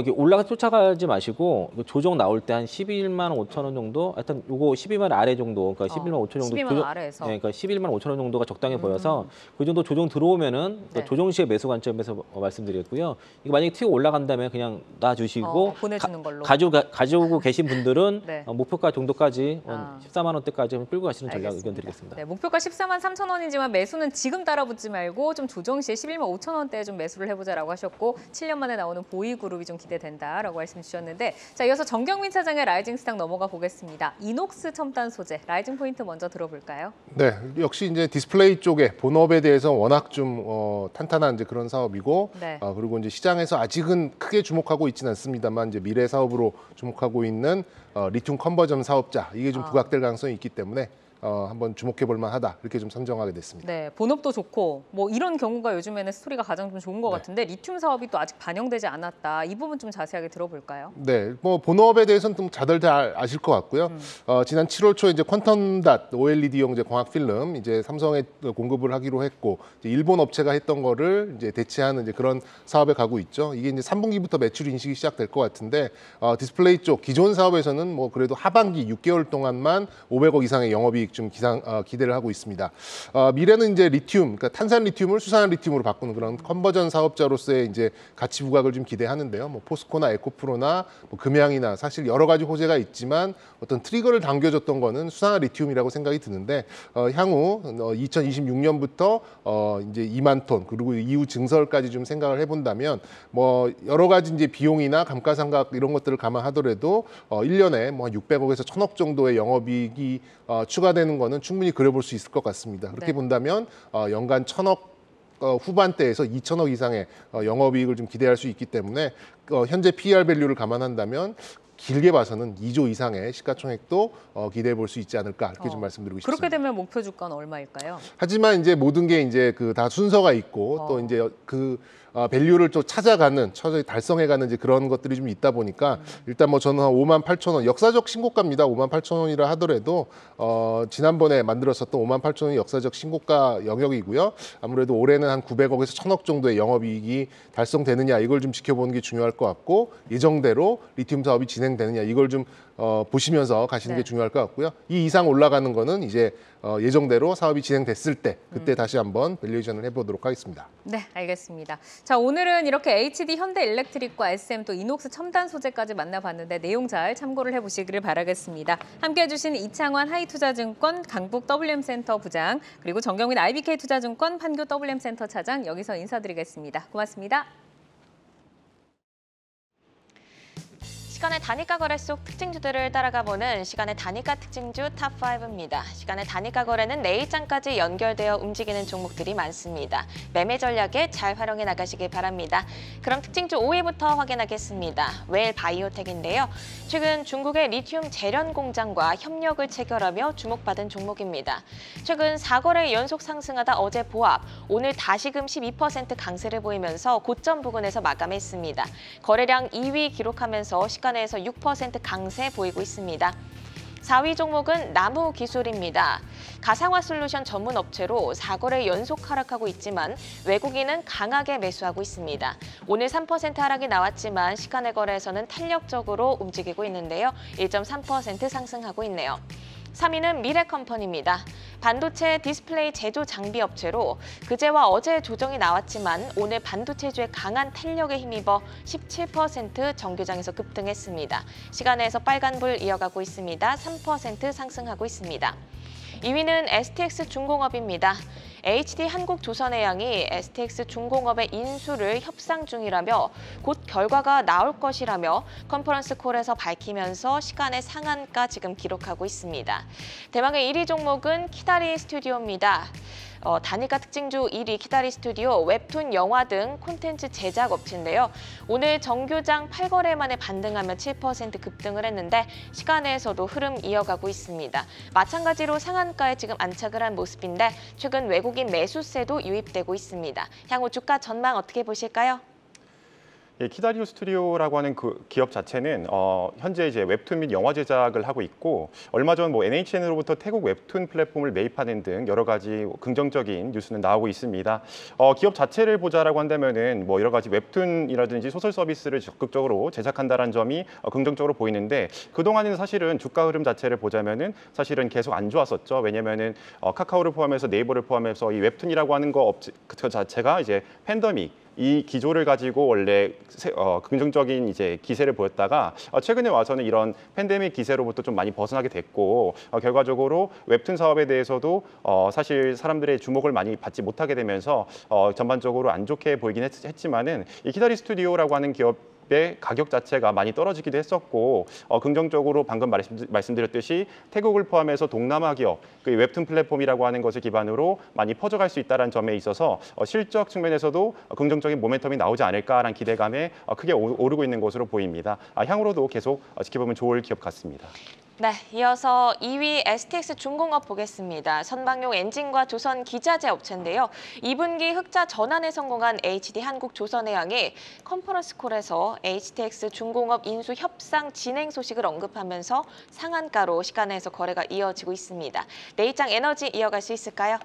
이게 올라가 쫓아가지 마시고 조정 나올 때 한 11만 5천 원 정도, 하여튼 요거 12만 아래 정도, 그러니까 11만 5천 정도 12만 아래에서. 네, 그러니까 11만 5천 원 정도가 적당해 보여서 그 정도 조정 들어오면은 네. 조정 시에 매수 관점에서 말씀드렸고요. 이거 만약에 튀고 올라간다면 그냥 놔주시고 보내주는 걸로. 가지고 계신 분들은 네. 목표가 정도까지 14만 원대까지 끌고 가시는 전략 알겠습니다. 의견 드리겠습니다. 네, 목표가 14만 3천 원이지만 매수는 지금 따라붙지 말고 좀 조정 시에 11만 5천 원대에 좀 매수를 해보자라고 하셨고, 7년 만에 나오는 보이그룹이 좀 기대된다라고 말씀 주셨는데, 자, 이어서 정경민 차장의 라이징 스탁 넘어가 보겠습니다. 이녹스 첨단 소재 라이징 포인트 먼저 들어볼까요? 네, 역시 이제 디스플레이 쪽에 본업에 대해서 워낙 좀 탄탄한 이제 그런 사업이고, 네. 그리고 이제 시장에서 아직은 크게 주목하고 있지는 않습니다만 이제 미래 사업으로 주목하고 있는 리튬 컨버전 사업자, 이게 좀 부각될 가능성이 있기 때문에 한번 주목해 볼 만하다, 이렇게 좀 선정하게 됐습니다. 네, 본업도 좋고 뭐 이런 경우가 요즘에는 스토리가 가장 좀 좋은 것 같은데, 리튬 사업이 또 아직 반영되지 않았다. 이 부분 좀 자세하게 들어볼까요? 네, 뭐 본업에 대해서는 좀 다들 다 아실 것 같고요. 지난 7월 초에 이제 퀀텀닷 OLED용 이제 광학 필름 이제 삼성에 공급을 하기로 했고, 이제 일본 업체가 했던 거를 이제 대체하는 이제 그런 사업에 가고 있죠. 이게 이제 3분기부터 매출 인식이 시작될 것 같은데, 디스플레이 쪽 기존 사업에서는 뭐 그래도 하반기 6개월 동안만 500억 이상의 영업이익 좀 기대를 하고 있습니다. 미래는 이제 리튬, 그러니까 탄산 리튬을 수산화 리튬으로 바꾸는 그런 컨버전 사업자로서의 이제 가치 부각을 좀 기대하는데요. 뭐 포스코나 에코프로나 뭐 금양이나 사실 여러 가지 호재가 있지만 어떤 트리거를 당겨줬던 거는 수산화 리튬이라고 생각이 드는데, 향후 2026년부터 이제 2만 톤 그리고 이후 증설까지 좀 생각을 해본다면, 뭐 여러 가지 이제 비용이나 감가상각 이런 것들을 감안하더라도 1년에 뭐 600억에서 1,000억 정도의 영업이익이 추가되는 거는 충분히 그려볼 수 있을 것 같습니다. 그렇게 네. 본다면 연간 1,000억 후반대에서 2,000억 이상의 영업이익을 좀 기대할 수 있기 때문에 현재 PER 밸류를 감안한다면 길게 봐서는 2조 이상의 시가총액도 기대해 볼 수 있지 않을까, 이렇게 좀 말씀드리고 싶습니다. 그렇게 되면 목표 주가는 얼마일까요? 하지만 이제 모든 게 이제 그 다 순서가 있고 또 이제 그 밸류를 또 찾아가는, 달성해가는 이제 그런 것들이 좀 있다 보니까 일단 뭐 저는 한 5만 8천 원, 역사적 신고가입니다. 5만 8천 원이라 하더라도 지난번에 만들었었던 5만 8천 원이 역사적 신고가 영역이고요. 아무래도 올해는 한 900억에서 1,000억 정도의 영업이익이 달성되느냐, 이걸 좀 지켜보는 게 중요할 것 같고, 예정대로 리튬 사업이 진행 진행되느냐 이걸 좀 보시면서 가시는 네. 게 중요할 것 같고요. 이 이상 올라가는 거는 이제 예정대로 사업이 진행됐을 때 그때 다시 한번 밸류에이션을 해보도록 하겠습니다. 네, 알겠습니다. 자, 오늘은 이렇게 HD 현대일렉트릭과 SM 또 이녹스 첨단 소재까지 만나봤는데 내용 잘 참고를 해보시기를 바라겠습니다. 함께해 주신 이창환 하이투자증권 강북 WM센터 부장 그리고 정경민 IBK투자증권 판교 WM센터 차장 여기서 인사드리겠습니다. 고맙습니다. 시간의 단위가 거래 속 특징주들을 따라가 보는 시간의 단위가 특징주 탑5입니다. 시간의 단위가 거래는 내일장까지 연결되어 움직이는 종목들이 많습니다. 매매 전략에 잘 활용해 나가시길 바랍니다. 그럼 특징주 5위부터 확인하겠습니다. 웰 바이오텍인데요. 최근 중국의 리튬 재련 공장과 협력을 체결하며 주목받은 종목입니다. 최근 4거래 연속 상승하다 어제 보합, 오늘 다시금 12% 강세를 보이면서 고점 부근에서 마감했습니다. 거래량 2위 기록하면서 시간에서 6% 강세 보이고 있습니다. 4위 종목은 나무기술입니다. 가상화 솔루션 전문 업체로 4거래 연속 하락하고 있지만 외국인은 강하게 매수하고 있습니다. 오늘 3% 하락이 나왔지만 시간의 거래에서는 탄력적으로 움직이고 있는데요. 1.3% 상승하고 있네요. 3위는 미래컴퍼니입니다. 반도체 디스플레이 제조 장비 업체로 그제와 어제 조정이 나왔지만 오늘 반도체주의 강한 탄력에 힘입어 17% 정규장에서 급등했습니다. 시간에서 빨간불 이어가고 있습니다. 3% 상승하고 있습니다. 2위는 STX 중공업입니다. HD 한국조선해양이 STX 중공업의 인수를 협상 중이라며 곧 결과가 나올 것이라며 컨퍼런스 콜에서 밝히면서 시간의 상한가 지금 기록하고 있습니다. 대망의 1위 종목은 키다리 스튜디오입니다. 단위가 특징주 1위 키다리 스튜디오, 웹툰, 영화 등 콘텐츠 제작 업체인데요. 오늘 정규장 8거래 만에 반등하며 7% 급등을 했는데 시간에서도 흐름 이어가고 있습니다. 마찬가지로 상한가에 지금 안착을 한 모습인데 최근 외국인 매수세도 유입되고 있습니다. 향후 주가 전망 어떻게 보실까요? 예, 키다리오 스튜디오라고 하는 그 기업 자체는 현재 이제 웹툰 및 영화 제작을 하고 있고 얼마 전 NHN으로부터 태국 웹툰 플랫폼을 매입하는 등 여러 가지 긍정적인 뉴스는 나오고 있습니다. 기업 자체를 보자라고 한다면은 여러 가지 웹툰이라든지 소설 서비스를 적극적으로 제작한다는 점이 긍정적으로 보이는데 그동안에는 사실은 주가 흐름 자체를 보자면은 사실은 계속 안 좋았었죠. 왜냐면은 카카오를 포함해서 네이버를 포함해서 이 웹툰이라고 하는 그 자체가 이제 팬더믹 이 기조를 가지고 원래 긍정적인 이제 기세를 보였다가 최근에 와서는 이런 팬데믹 기세로부터 좀 많이 벗어나게 됐고 결과적으로 웹툰 사업에 대해서도 사실 사람들의 주목을 많이 받지 못하게 되면서 전반적으로 안 좋게 보이긴 했지만은 이 키다리 스튜디오라고 하는 기업의 가격 자체가 많이 떨어지기도 했었고 긍정적으로 방금 말씀드렸듯이 태국을 포함해서 동남아 기업, 그 웹툰 플랫폼이라고 하는 것을 기반으로 많이 퍼져갈 수 있다는 점에 있어서 실적 측면에서도 긍정적인 모멘텀이 나오지 않을까라는 기대감에 크게 오르고 있는 것으로 보입니다. 향후로도 계속 지켜보면 좋을 기업 같습니다. 네, 이어서 2위 STX 중공업 보겠습니다. 선박용 엔진과 조선 기자재 업체인데요. 2분기 흑자 전환에 성공한 HD 한국조선해양이 컨퍼런스 콜에서 HTX 중공업 인수 협상 진행 소식을 언급하면서 상한가로 시간에서 거래가 이어지고 있습니다. 내일장 에너지 이어갈 수 있을까요?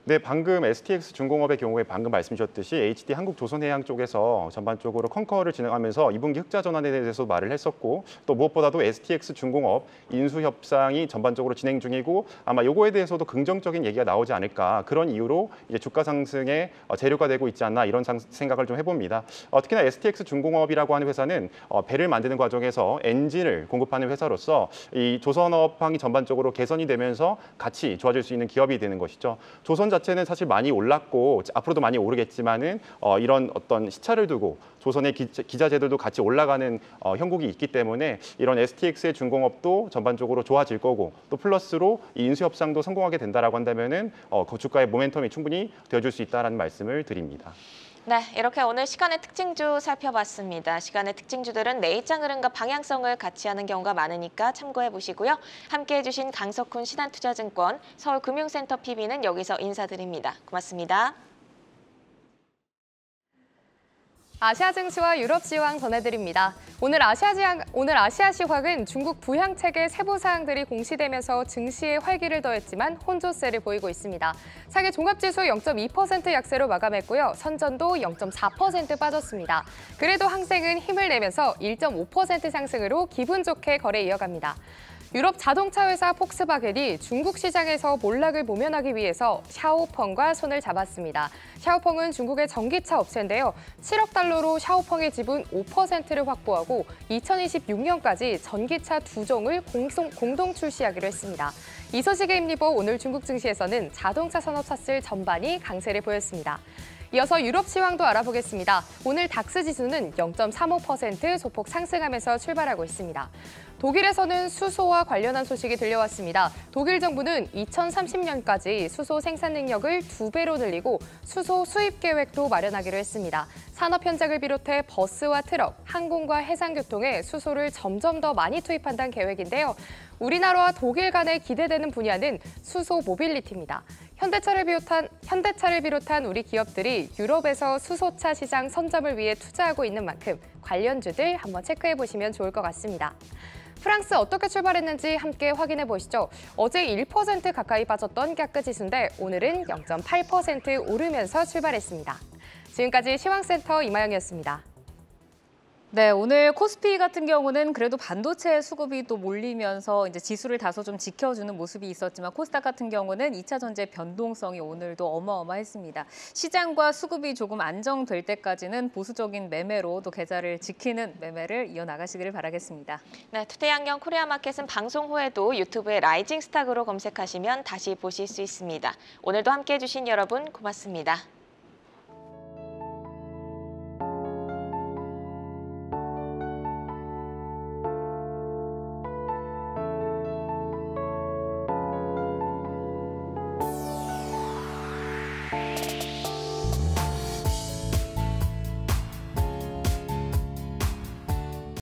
네, 방금 STX 중공업의 경우에 방금 말씀 주셨듯이 HD 한국조선해양 쪽에서 전반적으로 컨커를 진행하면서 2분기 흑자 전환에 대해서 말을 했었고 또 무엇보다도 STX 중공업 인수 협상이 전반적으로 진행 중이고 아마 요거에 대해서도 긍정적인 얘기가 나오지 않을까 그런 이유로 이제 주가 상승의 재료가 되고 있지 않나 이런 생각을 좀 해봅니다. 특히나 STX 중공업이라고 하는 회사는 배를 만드는 과정에서 엔진을 공급하는 회사로서 이 조선업황이 전반적으로 개선이 되면서 같이 좋아질 수 있는 기업이 되는 것이죠. 조선 자체는 사실 많이 올랐고 앞으로도 많이 오르겠지만은 이런 어떤 시차를 두고 조선의 기자재들도 같이 올라가는 형국이 있기 때문에 이런 STX의 중공업도 전반적으로 좋아질 거고 또 플러스로 이 인수 협상도 성공하게 된다라고 한다면은 주가의 모멘텀이 충분히 되어줄 수 있다라는 말씀을 드립니다. 네, 이렇게 오늘 시간의 특징주 살펴봤습니다. 시간의 특징주들은 내일장 흐름과 방향성을 같이 하는 경우가 많으니까 참고해 보시고요. 함께해 주신 강석훈 신한투자증권 서울금융센터 PB는 여기서 인사드립니다. 고맙습니다. 아시아 증시와 유럽 시황 전해드립니다. 오늘 아시아 시황은 중국 부양 체계 세부 사항들이 공시되면서 증시에 활기를 더했지만 혼조세를 보이고 있습니다. 상해 종합지수 0.2% 약세로 마감했고요. 선전도 0.4% 빠졌습니다. 그래도 항생은 힘을 내면서 1.5% 상승으로 기분 좋게 거래 이어갑니다. 유럽 자동차 회사 폭스바겐이 중국 시장에서 몰락을 모면하기 위해서 샤오펑과 손을 잡았습니다. 샤오펑은 중국의 전기차 업체인데요. 7억 달러로 샤오펑의 지분 5%를 확보하고 2026년까지 전기차 2종을 공동 출시하기로 했습니다. 이 소식에 힘입어 오늘 중국 증시에서는 자동차 산업 차슬 전반이 강세를 보였습니다. 이어서 유럽 시황도 알아보겠습니다. 오늘 닥스 지수는 0.35% 소폭 상승하면서 출발하고 있습니다. 독일에서는 수소와 관련한 소식이 들려왔습니다. 독일 정부는 2030년까지 수소 생산 능력을 2배로 늘리고 수소 수입 계획도 마련하기로 했습니다. 산업 현장을 비롯해 버스와 트럭, 항공과 해상교통에 수소를 점점 더 많이 투입한다는 계획인데요. 우리나라와 독일 간에 기대되는 분야는 수소 모빌리티입니다. 현대차를 비롯한 우리 기업들이 유럽에서 수소차 시장 선점을 위해 투자하고 있는 만큼 관련주들 한번 체크해 보시면 좋을 것 같습니다. 프랑스 어떻게 출발했는지 함께 확인해 보시죠. 어제 1% 가까이 빠졌던 깍그 지수인데 오늘은 0.8% 오르면서 출발했습니다. 지금까지 시황센터 이마영이었습니다. 네, 오늘 코스피 같은 경우는 그래도 반도체 수급이 또 몰리면서 이제 지수를 다소 좀 지켜주는 모습이 있었지만 코스닥 같은 경우는 2차 전지 변동성이 오늘도 어마어마했습니다. 시장과 수급이 조금 안정될 때까지는 보수적인 매매로 또 계좌를 지키는 매매를 이어나가시기를 바라겠습니다. 네, 투데이 안경 코리아 마켓은 방송 후에도 유튜브에 라이징 스탁으로 검색하시면 다시 보실 수 있습니다. 오늘도 함께해 주신 여러분 고맙습니다.